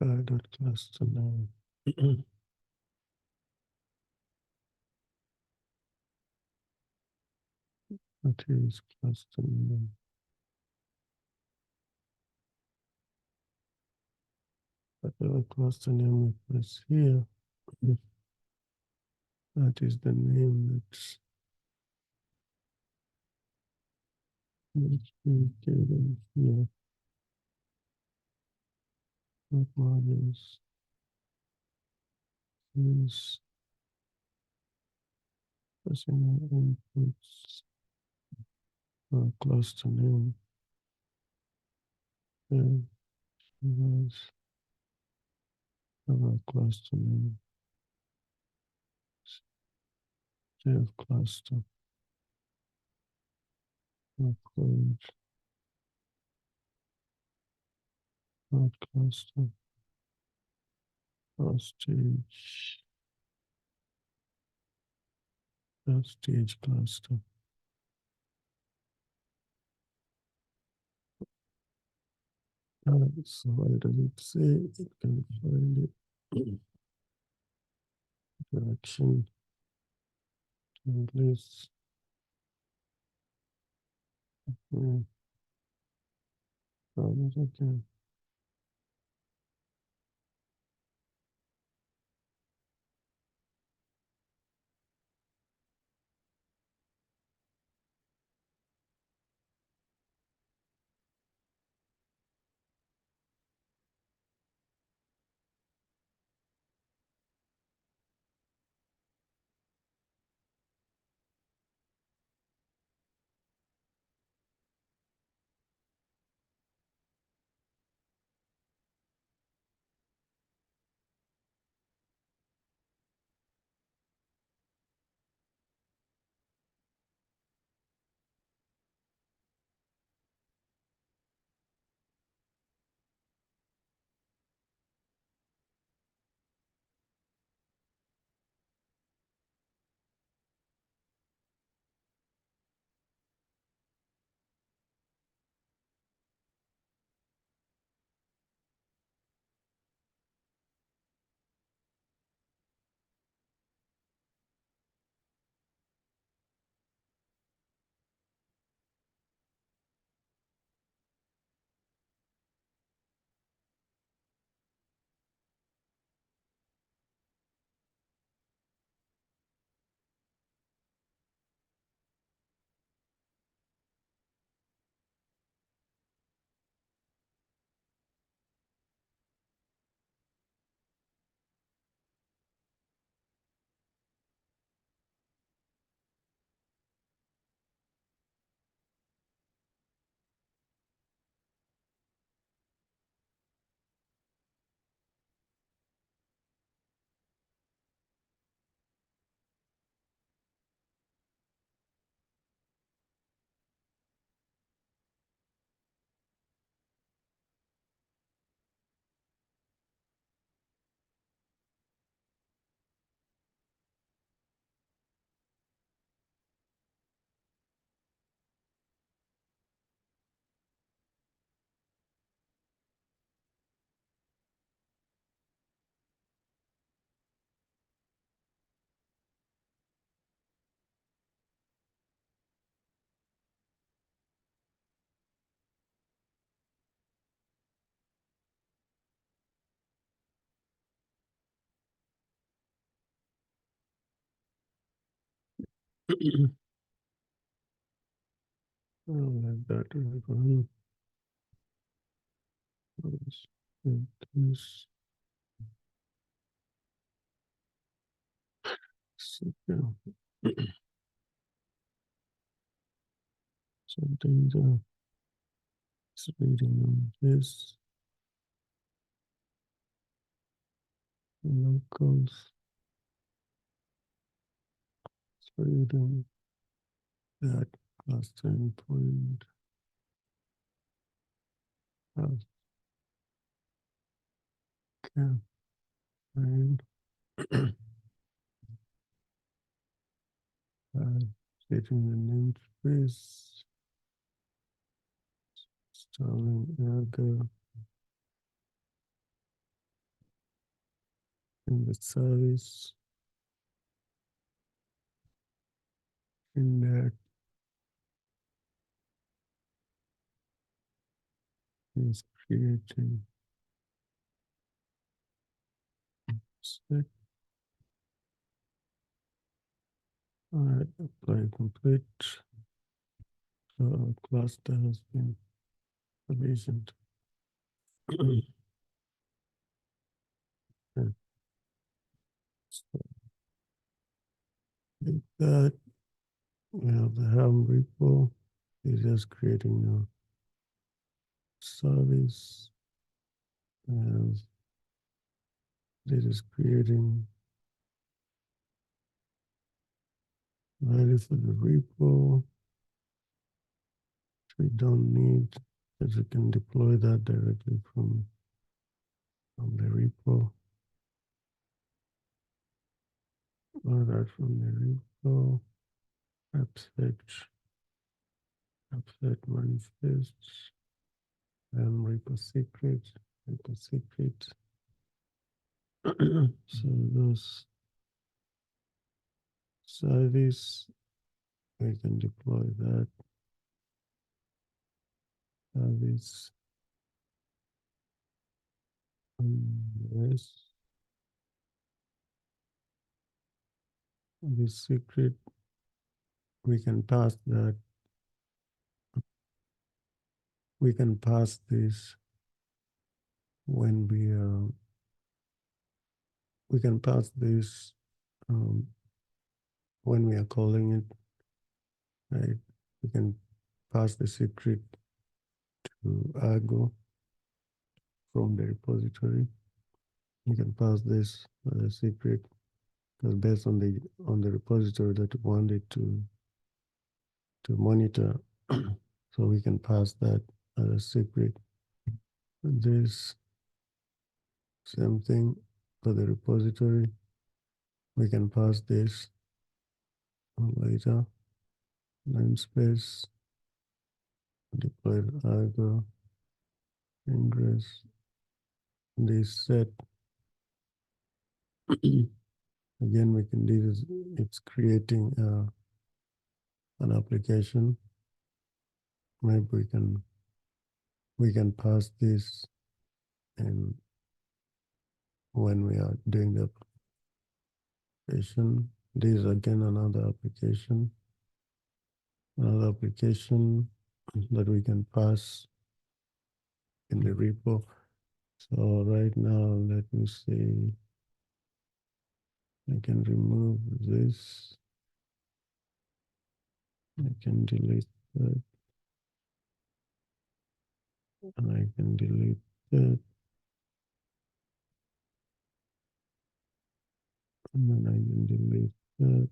Dot cluster name. What is cluster name? Whatever cluster name we press here, that is the name that's given here. What modules is pressing our inputs, cluster name. Yeah, our cluster name. Save cluster. Upload. Not cluster. Stage. Stage cluster. So why does it say it can find it? Direction. Place. Okay. I'll let that run. Let's get this. So, yeah. Something is reading on this. Locals is reading that cluster endpoint. Okay, and setting the namespace, installing Argo in the service, in that is creating set. All right, apply complete. So our cluster has been provisioned. Okay, so with that, we have the Helm repo. It's just creating a service, and this is creating value for the repo. We don't need, because we can deploy that directly from the repo, or that from the repo. Appset manifests, repo secret. So those service, we can deploy that service. Yes, this secret, we can pass that. We can pass this when we can pass this when we are calling it, right? We can pass the secret to Argo from the repository. You can pass this as a secret because based on the repository that we wanted to monitor, so we can pass that as a secret. This same thing for the repository. We can pass this later. Namespace, deploy Argo, ingress, this set. Again, we can do this. It's creating an application. Maybe we can pass this, and when we are doing the application, this is again another application that we can pass in the repo. So right now, let me see. I can remove this. I can delete that. And I can delete that. And then I can delete that.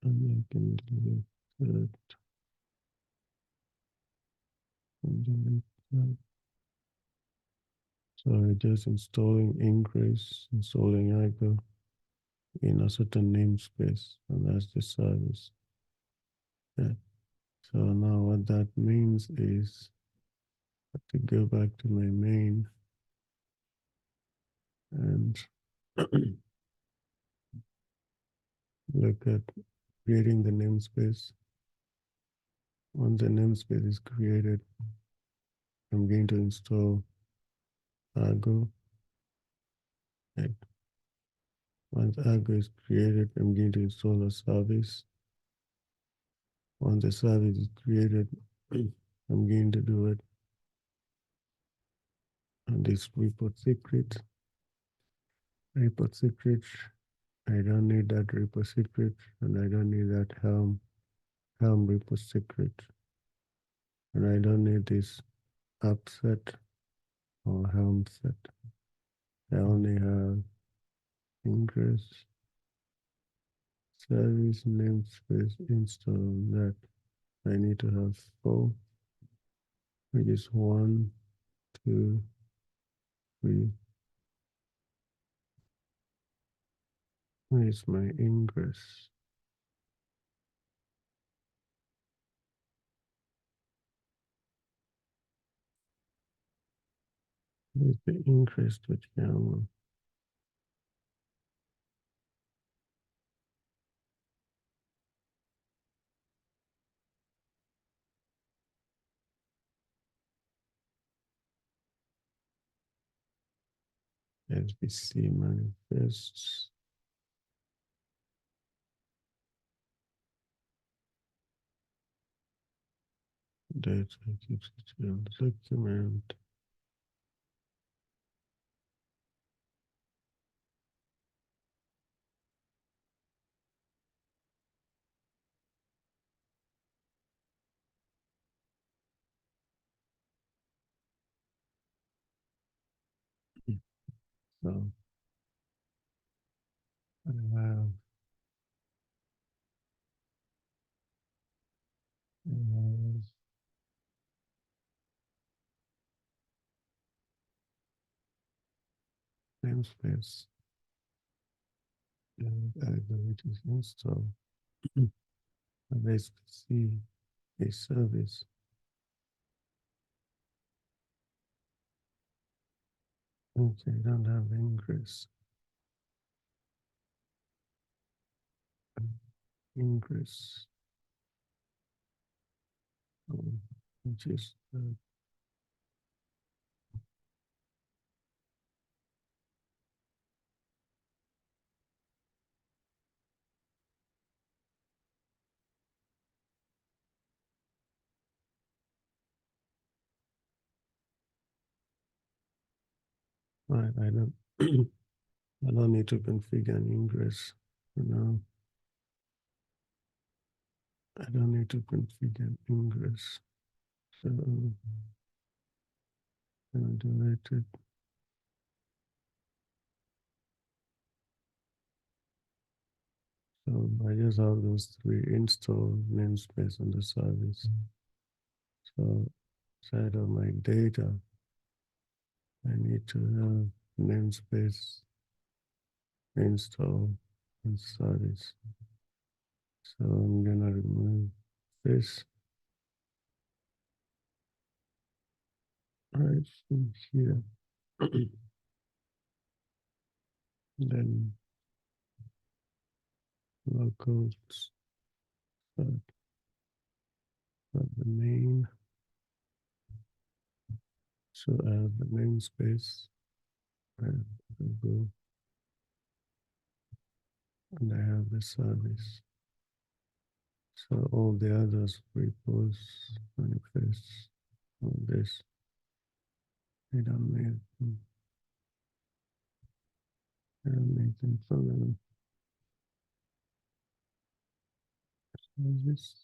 And I can delete that. And delete that. So I just installing Ingress, installing Argo in a certain namespace, and that's the service. Yeah. So now what that means is I have to go back to my main and look at creating the namespace. Once the namespace is created, I'm going to install Argo. Right. Once Argo is created, I'm going to install a service. Once the service is created, I'm going to do it on this report secret. Report secret, I don't need that report secret, and I don't need that helm report secret, and I don't need this upset or helm set. I only have ingress service namespace install that I need to have 4, which is 1, 2, 3. Where is my ingress? Where's the ingress that YAML? SBC manifests data document. So I have namespace and algorithms install. SBC a service. Okay, I don't have ingress. Ingress. Which is right. I don't I don't need to configure an ingress. No, I don't need to configure an ingress. So I'm delete it. So I just have those 3: install, namespace, and the service. So inside of my data, I need to have namespace, install, and service. So I'm gonna remove this right from here. Then local start of the main. So I have the namespace, I have Google, and I have the service. So all the others, repos, manifests, all this, I don't need them. I don't need them for them. Service,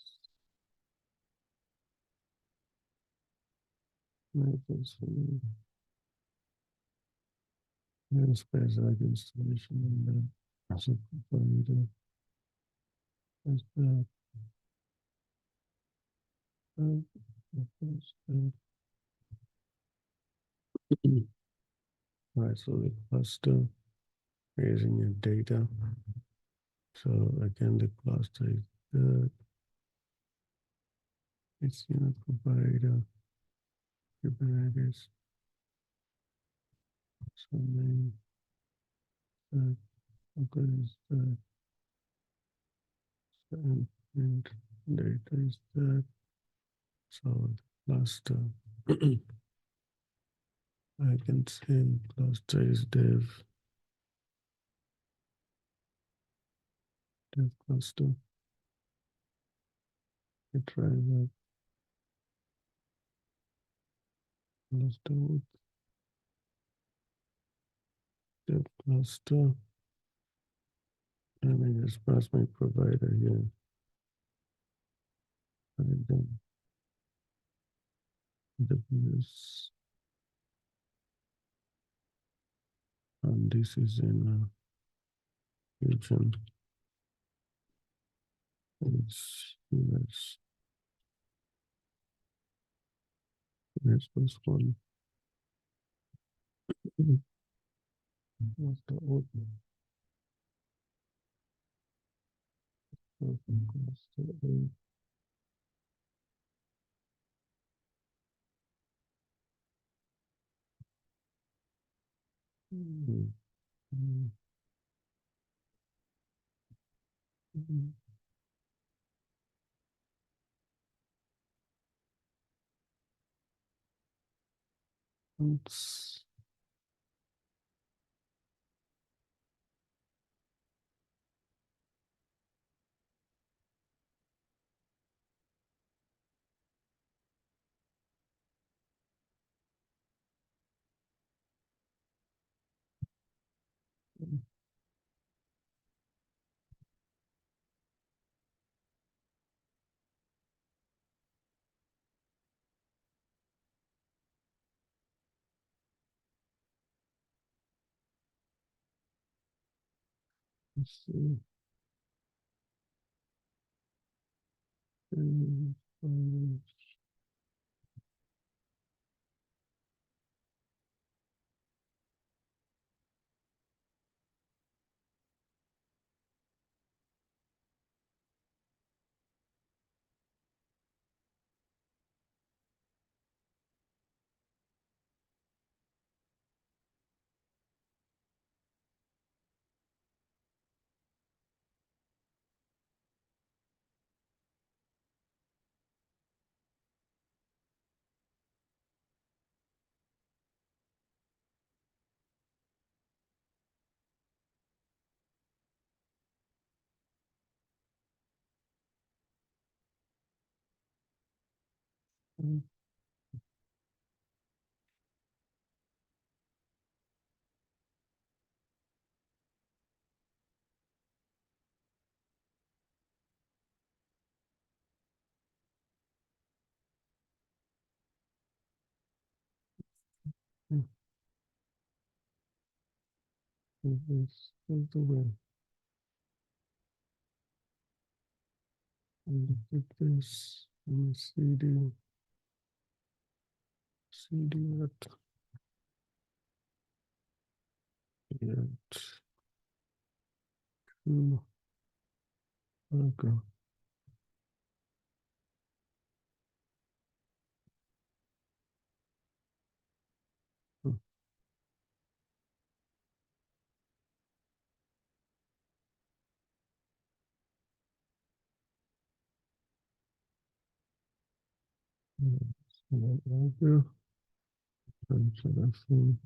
manifest for them. Namespace, like installation, and then subprovider. As the right, so the cluster using your data. So again, the cluster is the it's provider Kubernetes. So main is the and data is that. So the cluster I can say cluster is dev Dev cluster. I try that cluster with dev cluster. Let me just pass my provider here. And then AWS. And this is in region. It's US. There's this one. What's the open? Open cluster A. Mm, mm, mm. Oops. Let's see. Mm, mm, mm, mm. There's the way. And look at this. Let me CD what? Yet. Two. Okay. Mm, mm. So that right there. And so that's right.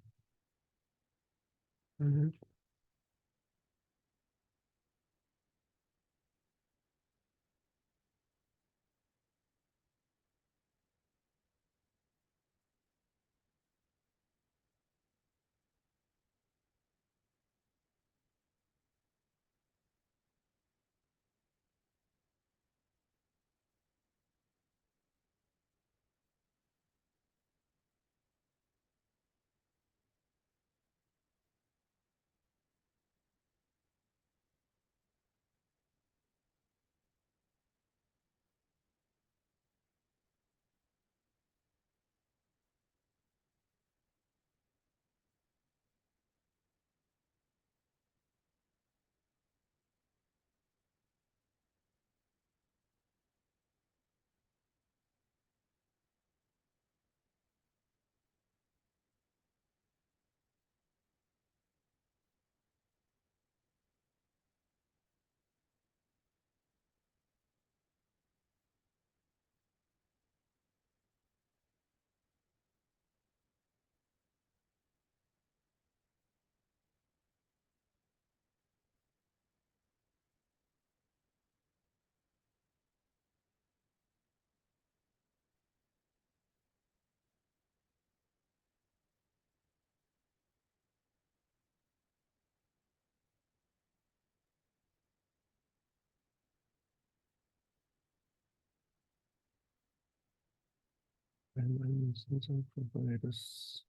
and sensor providers.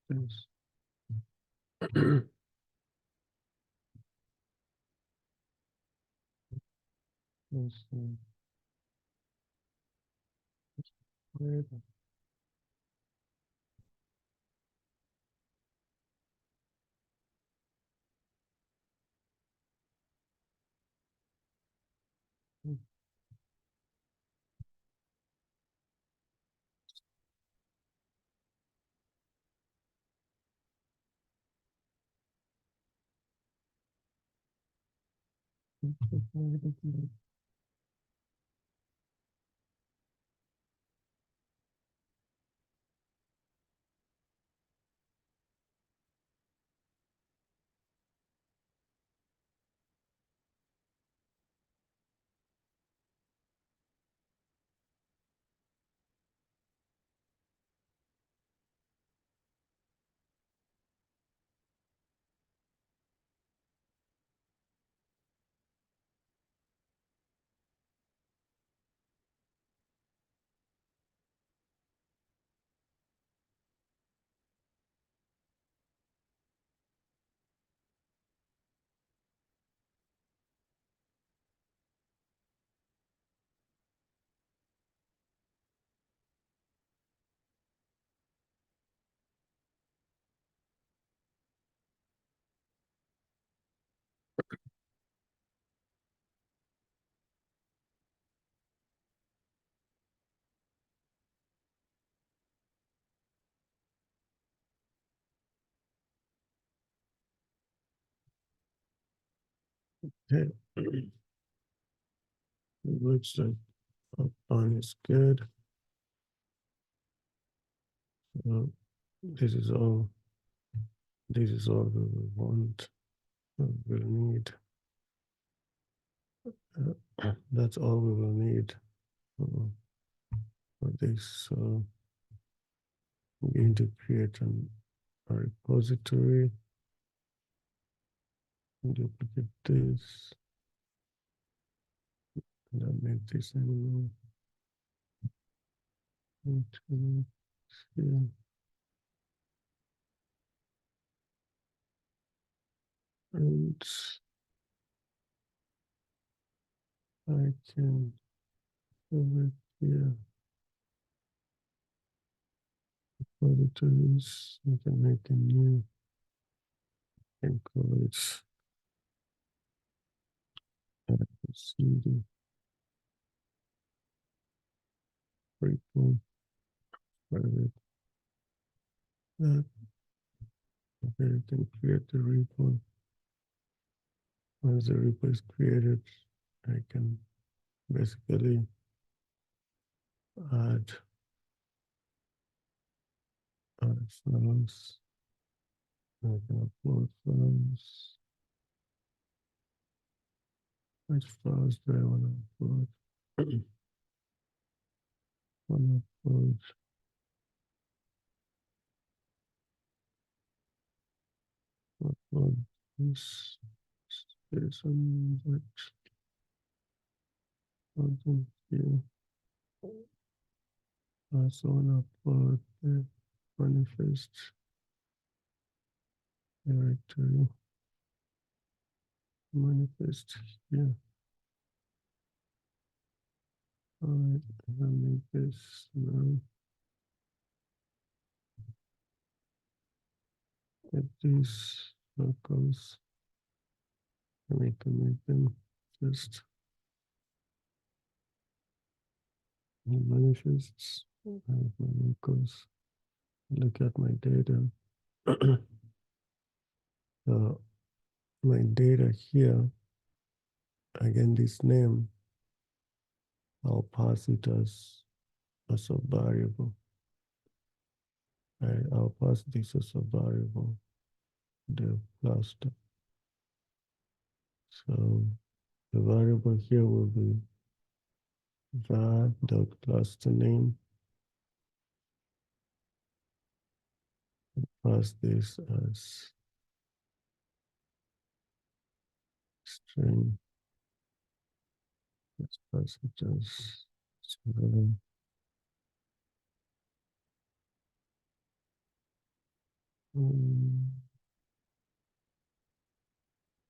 This. This, where the- Okay. It looks like Upon is good. So this is all. This is all we will want. We'll need. That's all we will need for this. So I'm going to create a repository. Duplicate this. Don't make this anymore. Here. And I can over here repositories. I can make a new and call it CD repo private. That okay, I can create the repo. Once the repo is created, I can basically add files. I can upload files. Which files do I want to upload? Want to upload this. There's some that content here. I also want to upload the manifest directory. Manifest here. All right, I'll make this now. Get these circles. And I can make them just manifests. I have my locals. Look at my data. My data here, again, this name, I'll pass it as a variable. I'll pass this as a variable, the cluster. So the variable here will be var.cluster name. Pass this as string. Let's pass it as seven.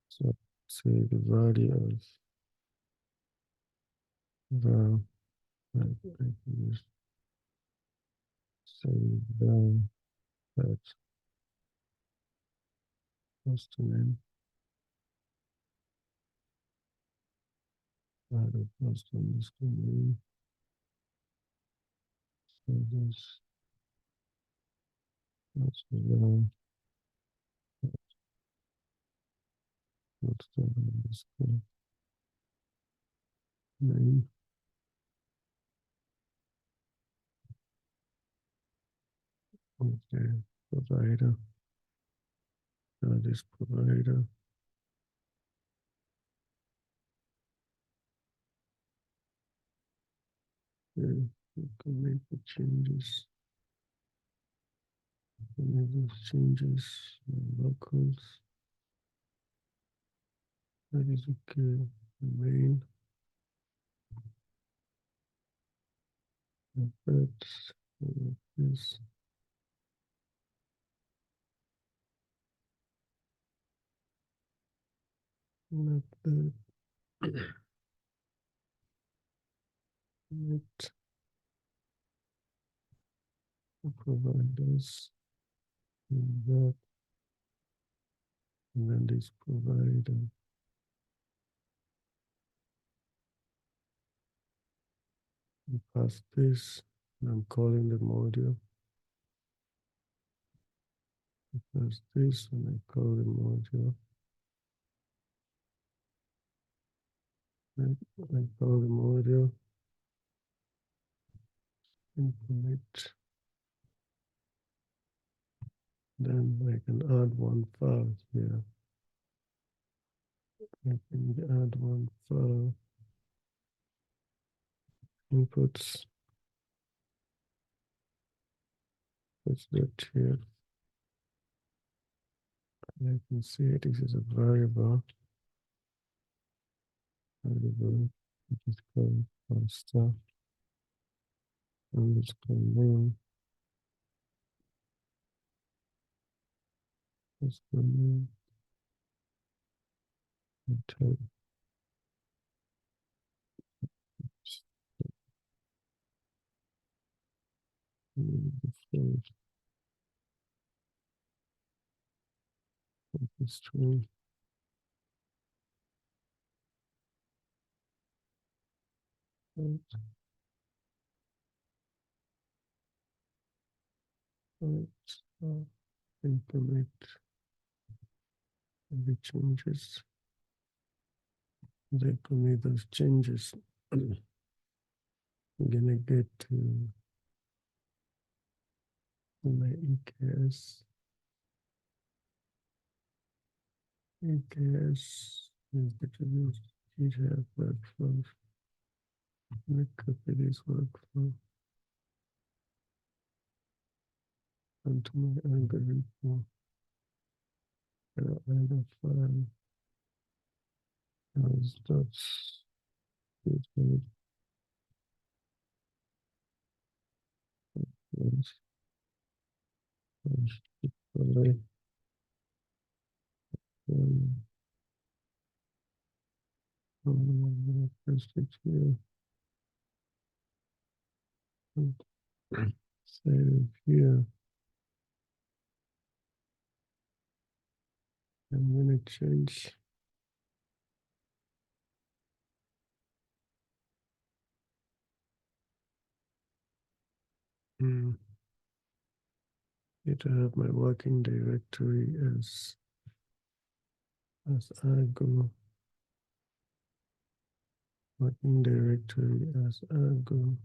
So say the value of var. I can use say var that cluster name. Add a cluster name. So this that's var. What's the underscore name? Okay, provider. That is provider. Okay, we can make the changes. Make those changes. Locals. That is okay. Main. Methods. This. Method. It providers. And that. And then this provider. I pass this. And I'm calling the module. I pass this and I call the module. I call the module. Implement. Then I can add one file here. I can add one file. Inputs. What's that here? I can see it. This is a variable. Variable. It is called master underscore name. Underscore name. Type. String. Right. Implement the changes. They permit those changes. I'm gonna get to my EKS. EKS is database GitHub workflow. Let me copy this workflow onto my algorithm. I'll add a file as that's it. Paste it here. Save here. I'm gonna change. Need to have my working directory as Argo. Working directory as Argo.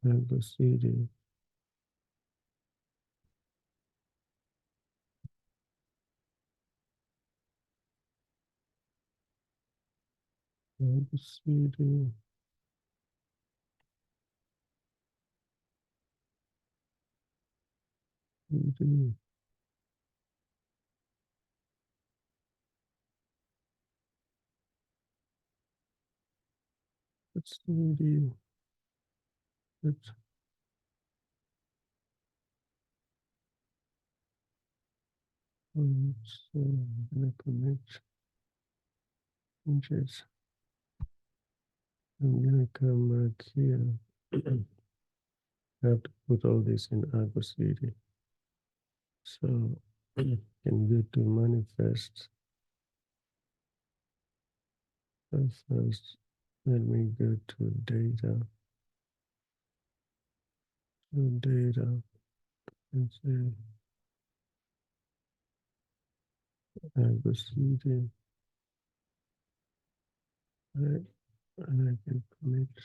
ArgoCD. ArgoCD. CD. Let's CD. Let's gonna commit changes. I'm gonna come back here. I have to put all this in ArgoCD. So can go to manifest. First, let me go to data. To data and say ArgoCD. Right, and I can commit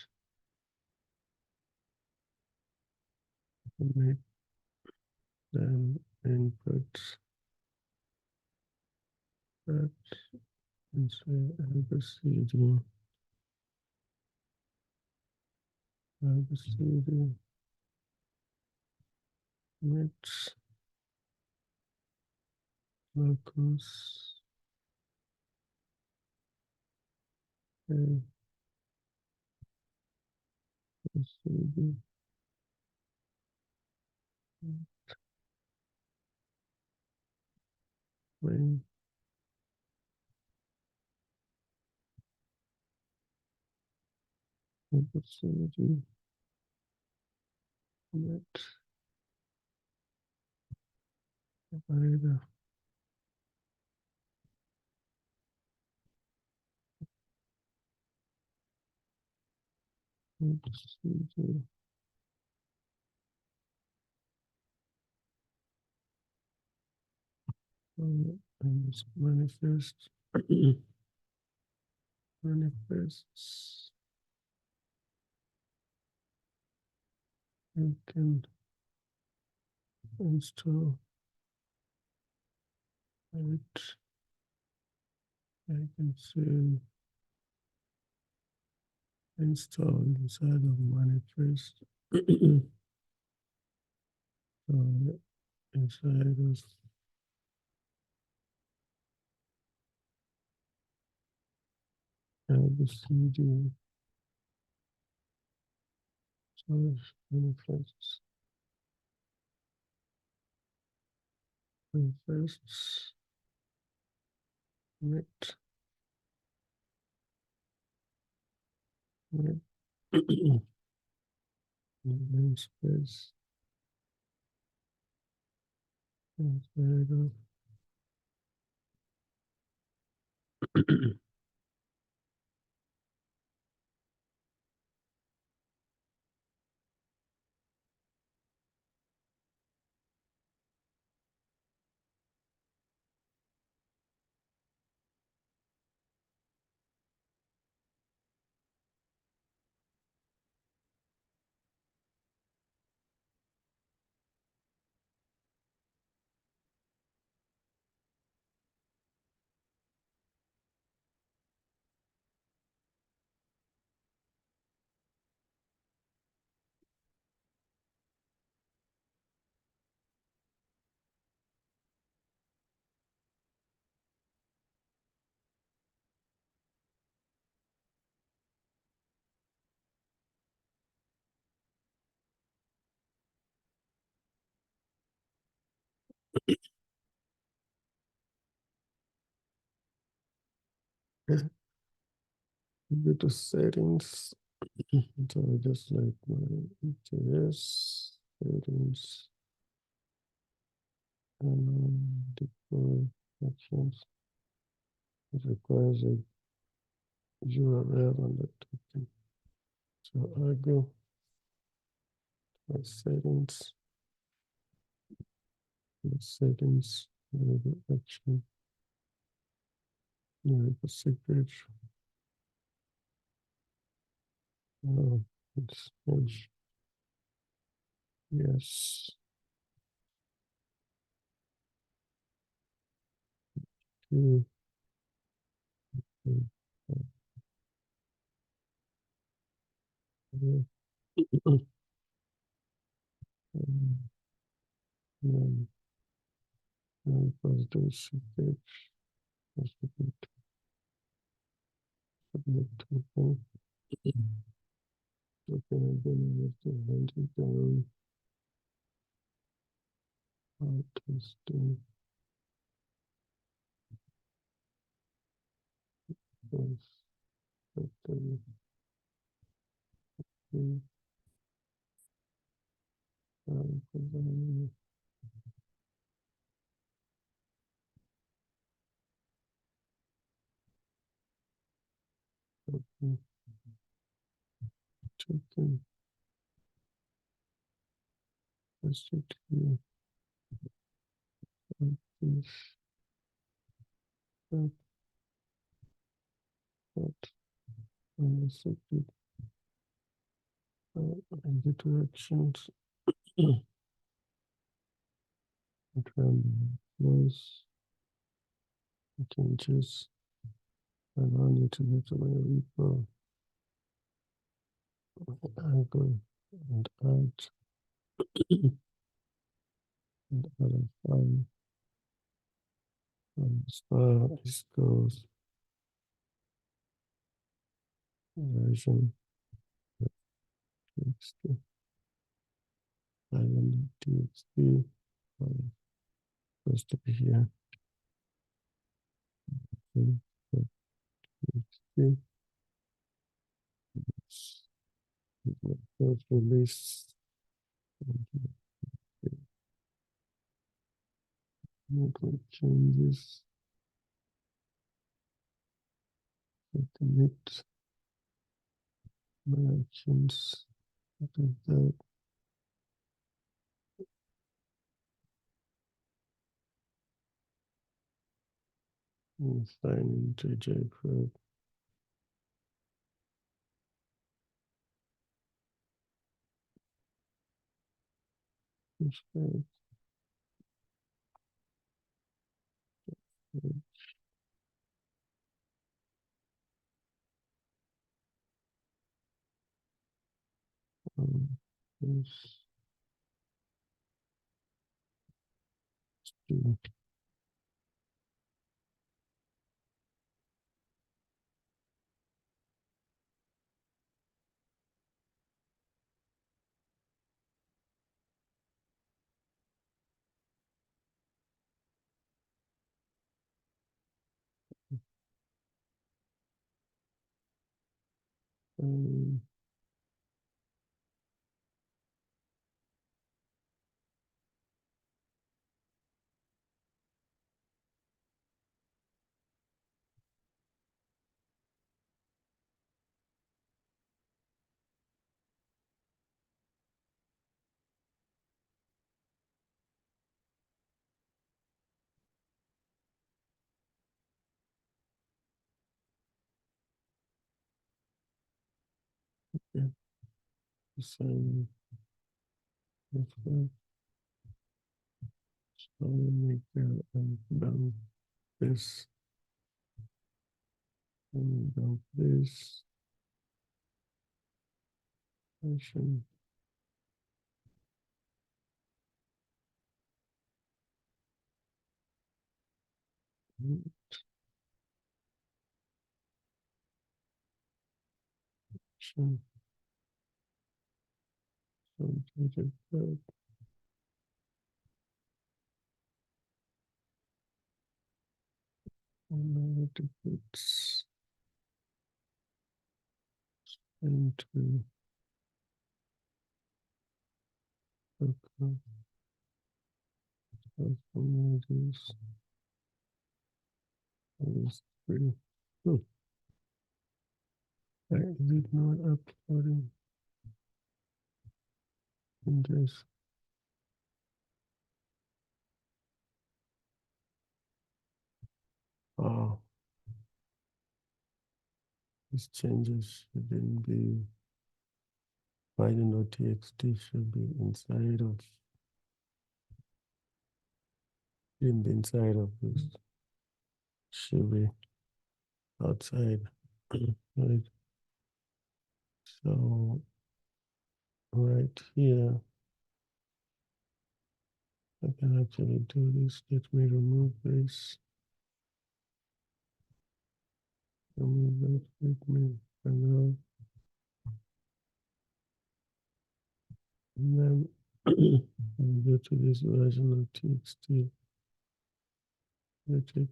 them inputs that and say ArgoCD. ArgoCD commits locus and ArgoCD main ArgoCD commit provider ArgoCD and manifest manifests. You can install it. I can say install inside of manifest. Inside of ArgoCD manifests manifests net net namespace inside of go to settings. So just like my EKS settings and deploy actions. It requires a URL on the token. So I go to my settings, the action, the secret. It's yes. To Positive secret. Submit token. Token again with the vendor down. Testing. Token. Restrict here. Finish. That. And secret. And the directions. Close. Changes. Allow you to go to my repo. I go and add and add a file. And as far as goes version txt island txt supposed to be here. Txt. First release. Make changes. Commit my actions. What is that? Sign into JPEG. This to um, yeah, sign if I make and down this and down this version. Version. Something like that. And to put into the models. Is pretty. Oh, I did not uploading in this. Oh, these changes shouldn't be. Biden.txt should be inside of in the inside of this. Should be outside. Right. So right here. I can actually do this. Let me remove this. Remove that with me for now. And then I'll go to this version of TXT. Let it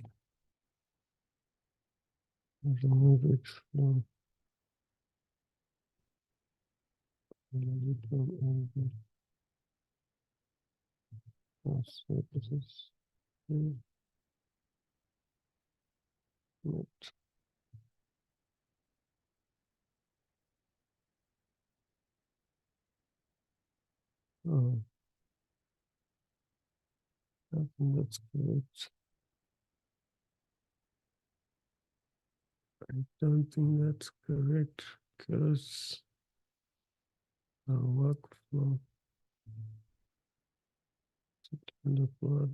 remove it from surfaces. Oh, I think that's correct. I don't think that's correct because our workflow kind of what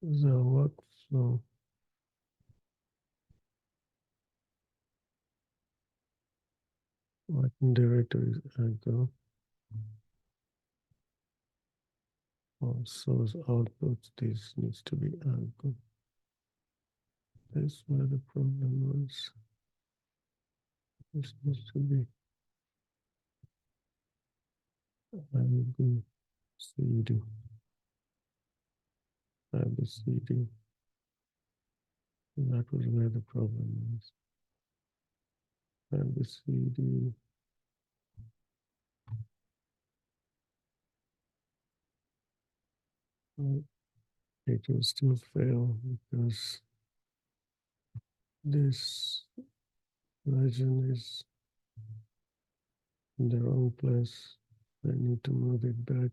is our workflow. Working directory is Argo. Or source output, this needs to be Argo. That's where the problem was. This needs to be Argo CD. Argo CD. That was where the problem was. Argo CD. It will still fail because this version is in the wrong place. I need to move it back.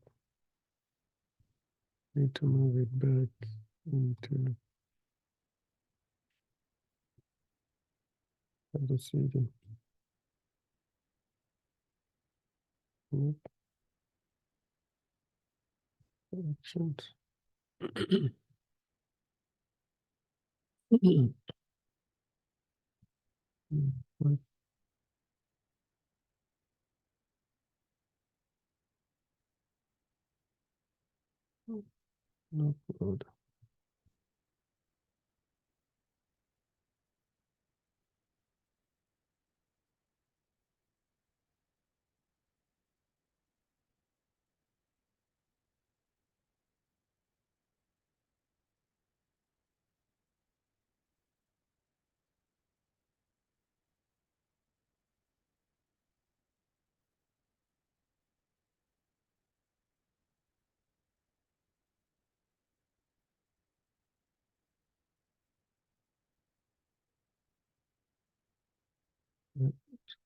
Need to move it back into the CD. Nope. Actions. What? No code.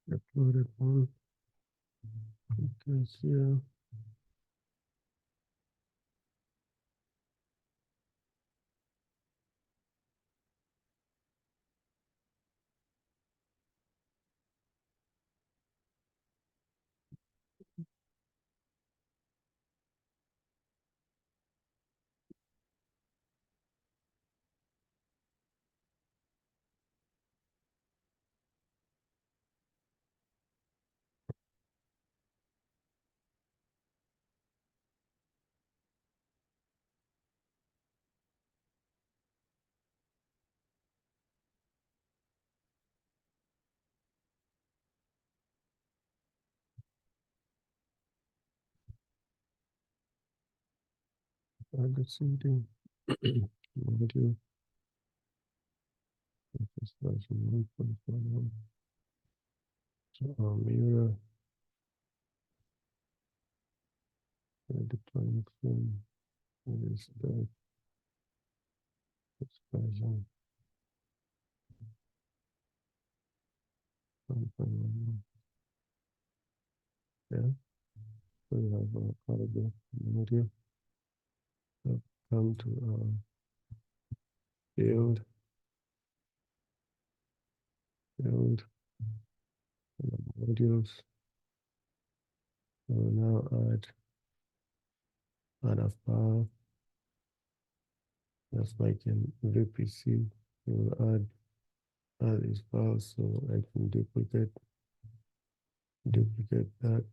Uploaded one because here ArgoCD module. This version 1.1. So our mirror deploying from this version 1.1. Yeah, so we have our Argo module. So come to our build, and modules. So now add a file. Just like in VPC, we will add these files so I can duplicate duplicate that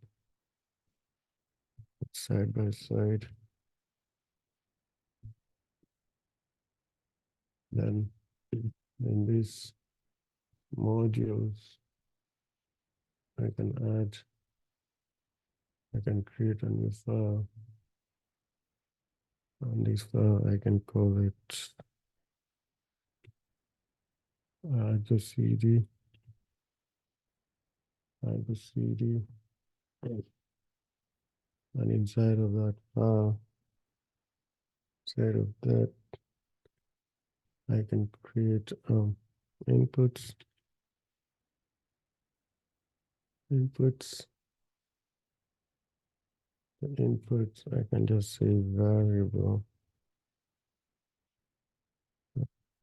side by side. Then in these modules, I can create a new file. On this file, I can call it ArgoCD, ArgoCD. And inside of that file, inside of that, I can create inputs, inputs, the inputs, I can just say variable.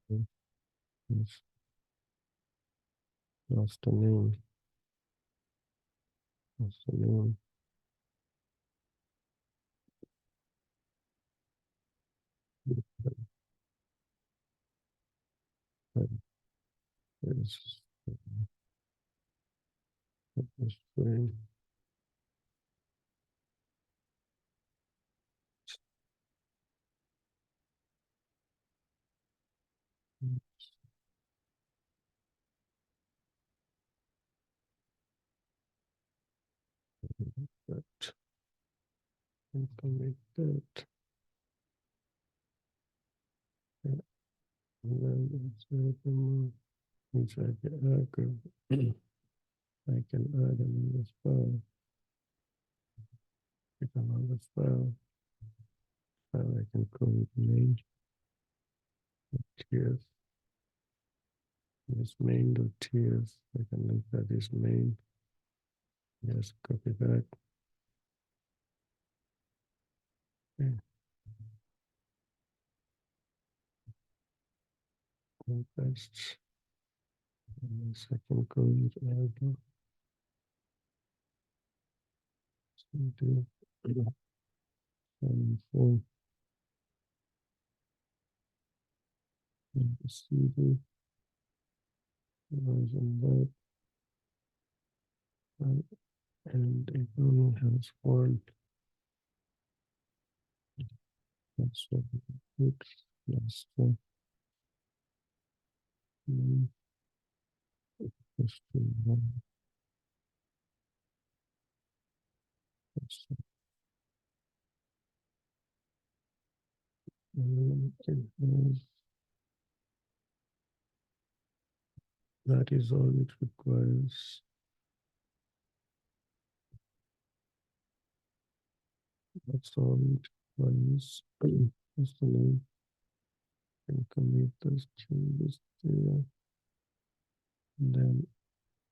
Yes, that's the name. That's the name. Yes, this thing. That and commit that. Yeah. And then inside the archive, I can add another file. Pick another file. I can call it main. Tears. This main.ts. I can link that is main. Just copy that. Okay. And paste. And I can call it argo. CD. And phone. And the CD. Version that. And it only has one. That's what it is. That's the main. That's the one. That's the one. That is all it requires. That's all it requires. That's the name. And commit those changes there. And then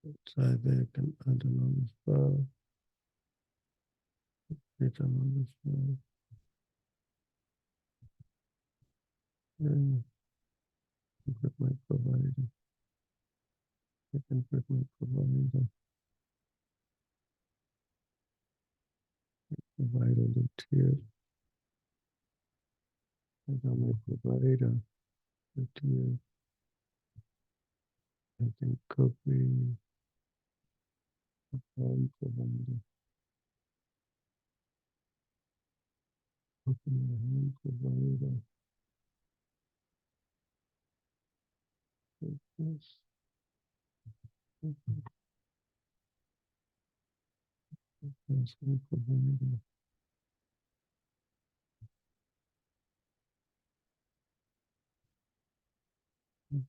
inside there, I can add another file, create another file. Then put my provider. I can put my provider. Provider looked here. I got my provider. Looked here. I can copy the file provider. Copy my home provider. Yes. That's my provider.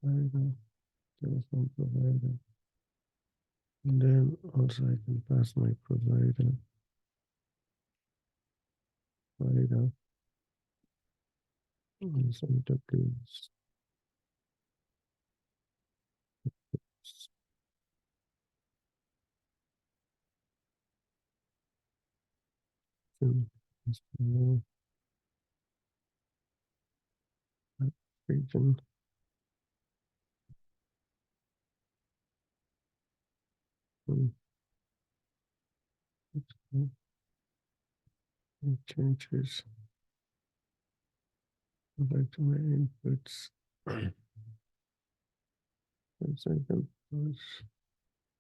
Provider. Telephone provider. And then also I can pass my provider. Provider. And some tokens. Region. Changes. Go back to my inputs. And second plus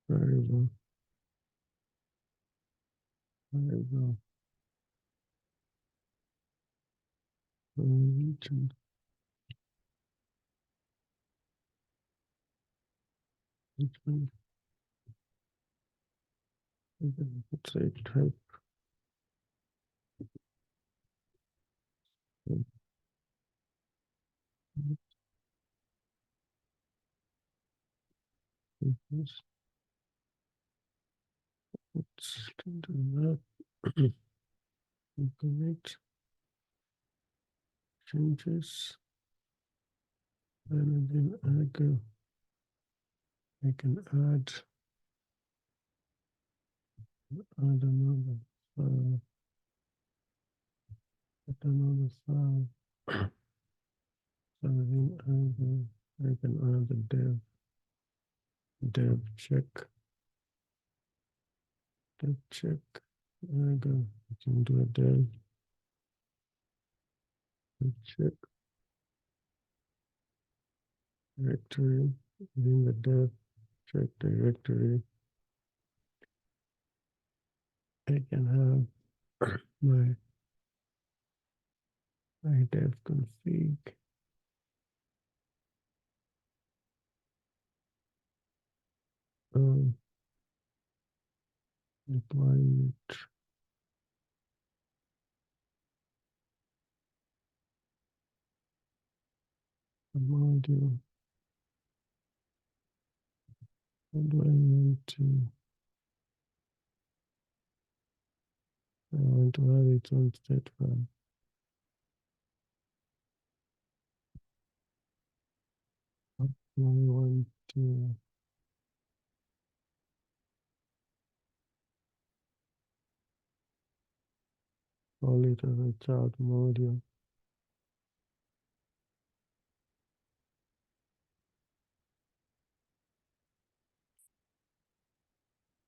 variable. I will region. Which one? Let's say type. Let's do that. Implement changes. And then I can add another file. Add another file. So then I can add the dev check. I can do a dev check directory. In the dev check directory, I can have my dev config. Um, deployment module. How do I want to? I want to have its own state file. I want to call it as a child module.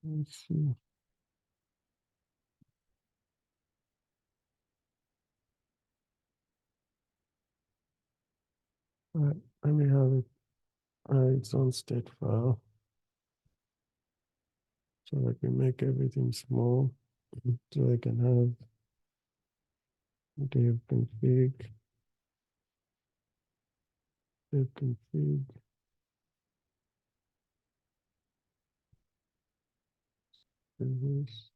Let's see. Let me have it its own state file so I can make everything small. So I can have dev config, dev config, this.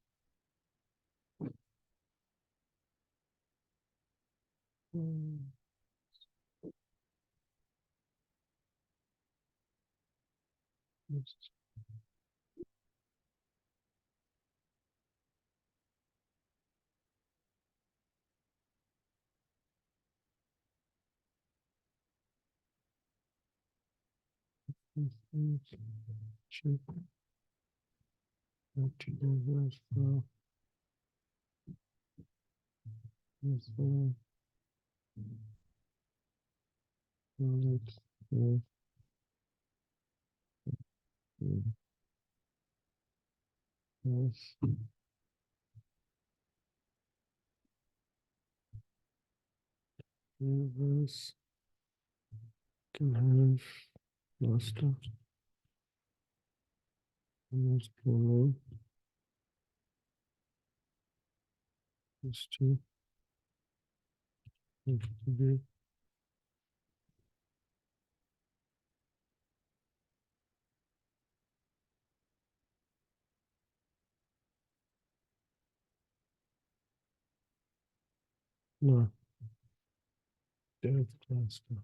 Check that to do this file. This file. Let's go. Yes. This can have master. Let's go. These two have to be no dev cluster.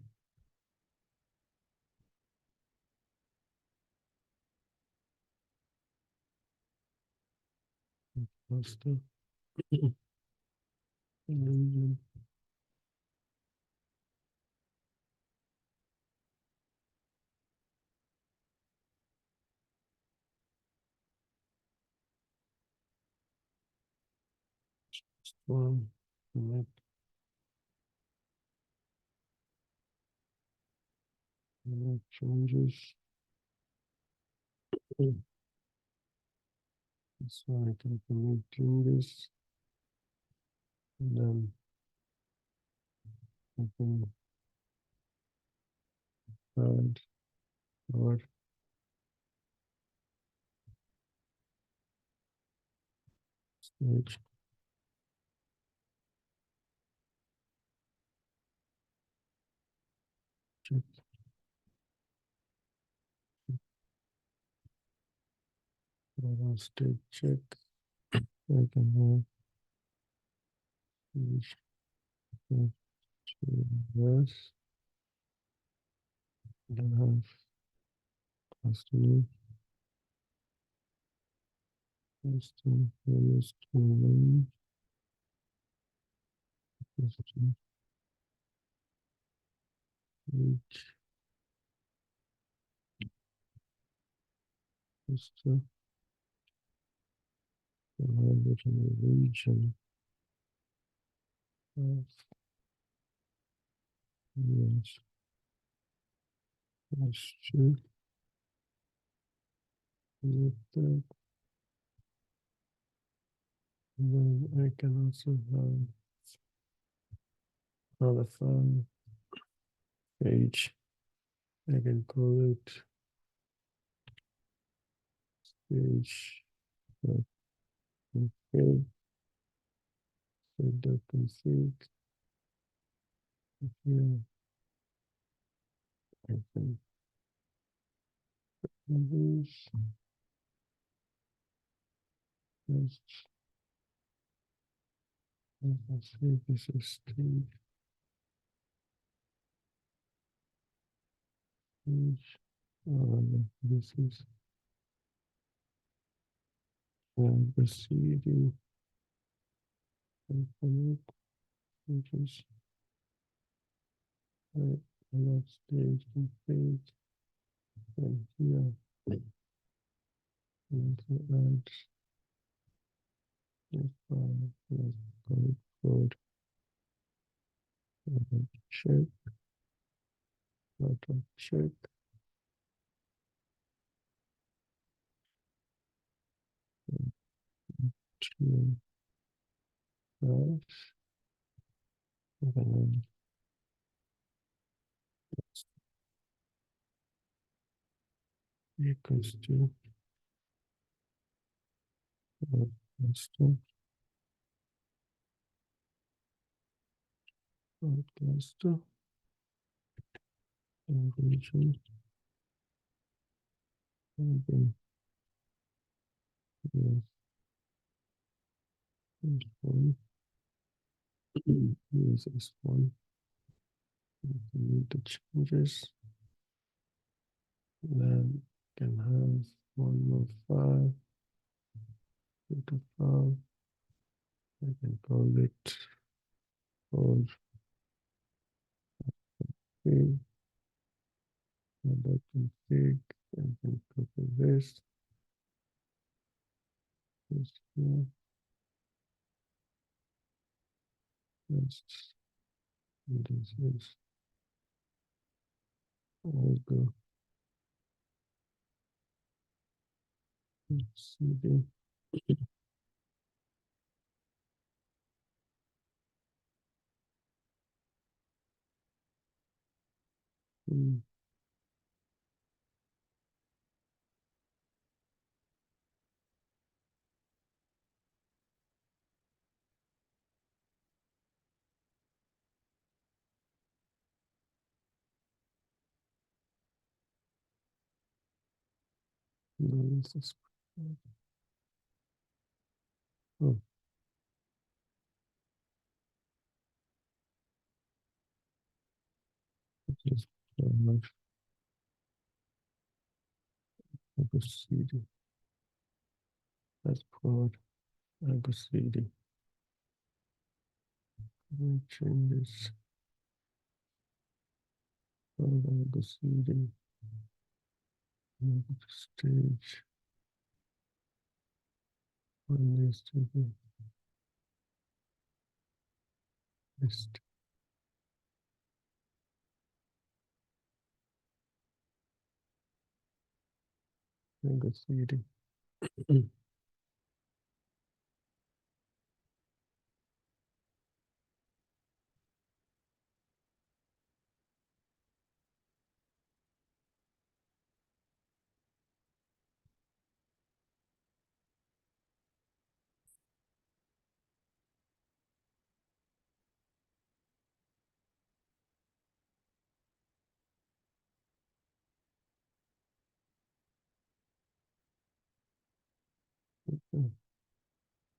Cluster. Region. One. Select changes. So I can commit changes. And then I can add or Stage check. Stage check. I can have stage yes. Then have customer custom first one custom page custom language and region of yes. Let's check that. Then I can also have another file page. I can call it page config. Set the config here. I can use just say this is stage page. This is the CD component, which is that stage config. And here, and to add this file, code, check, auto check, to hash, and then equals to cluster, cluster, and region, and then yes, this one, use this one, delete the changes, then can have one more file, data file, I can call it code config, config, and can copy this here, this is ArgoCD. This is oh, this is ArgoCD. That's prod ArgoCD. We change this prod ArgoCD. Stage on this to be list. ArgoCD.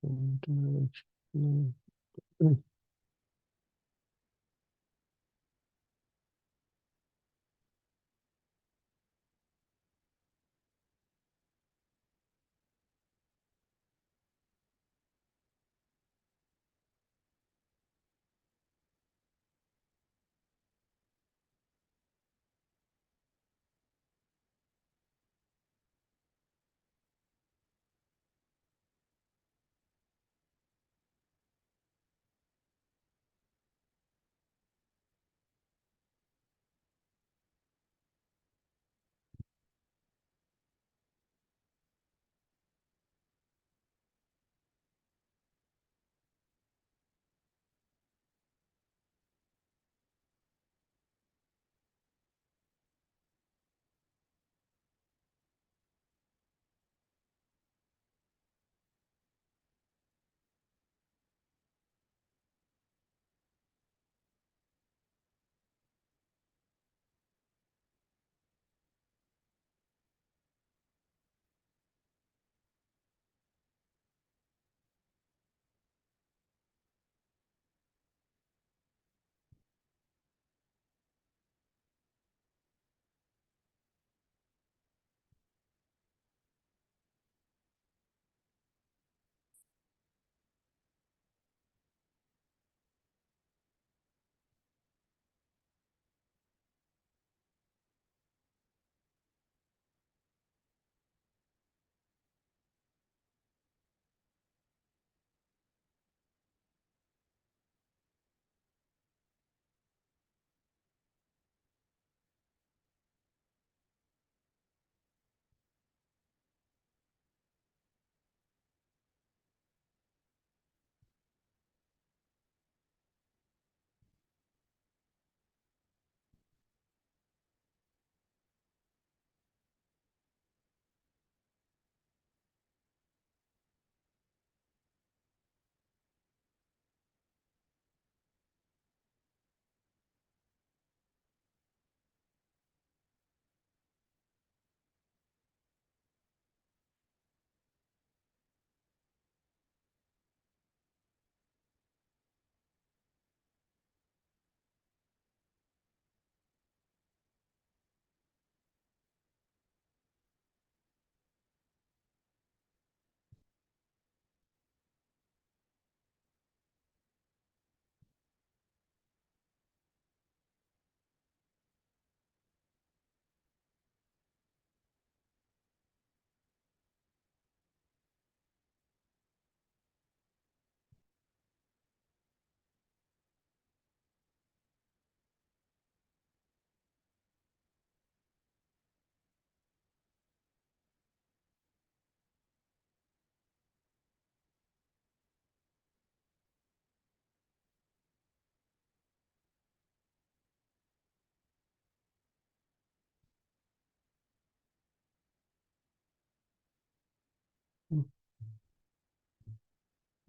To manage. Mm. Mm.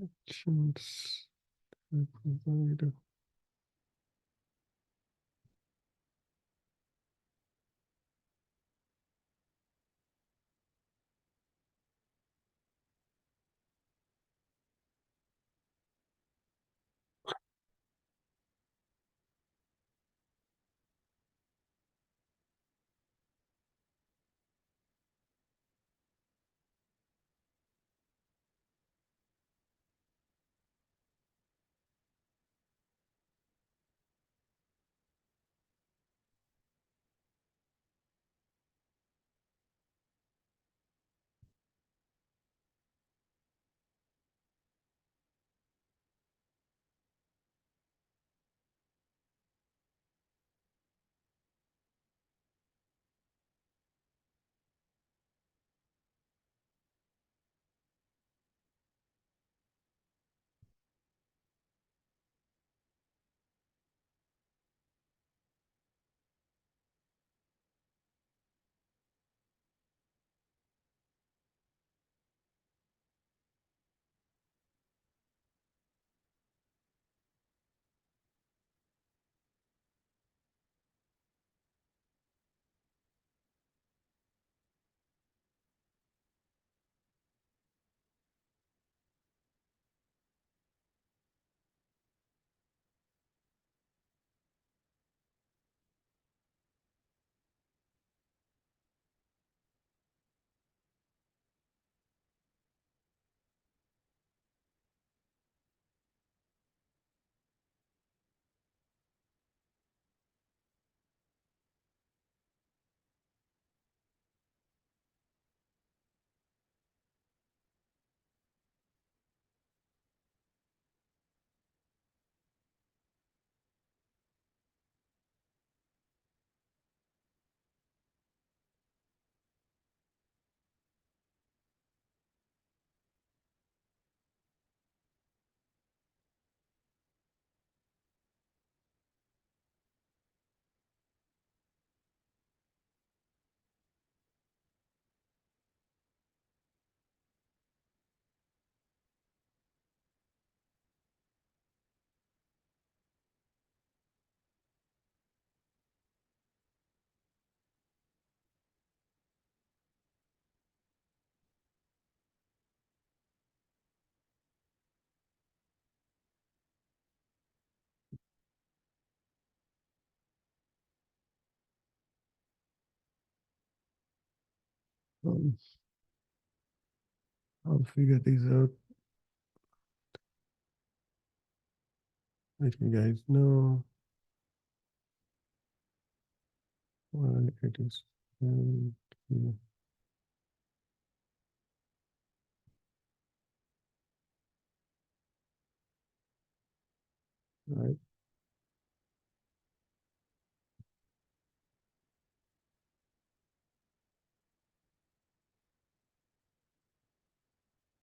Actions provider. Um, I'll figure this out. Let you guys know why it is. Yeah. Right.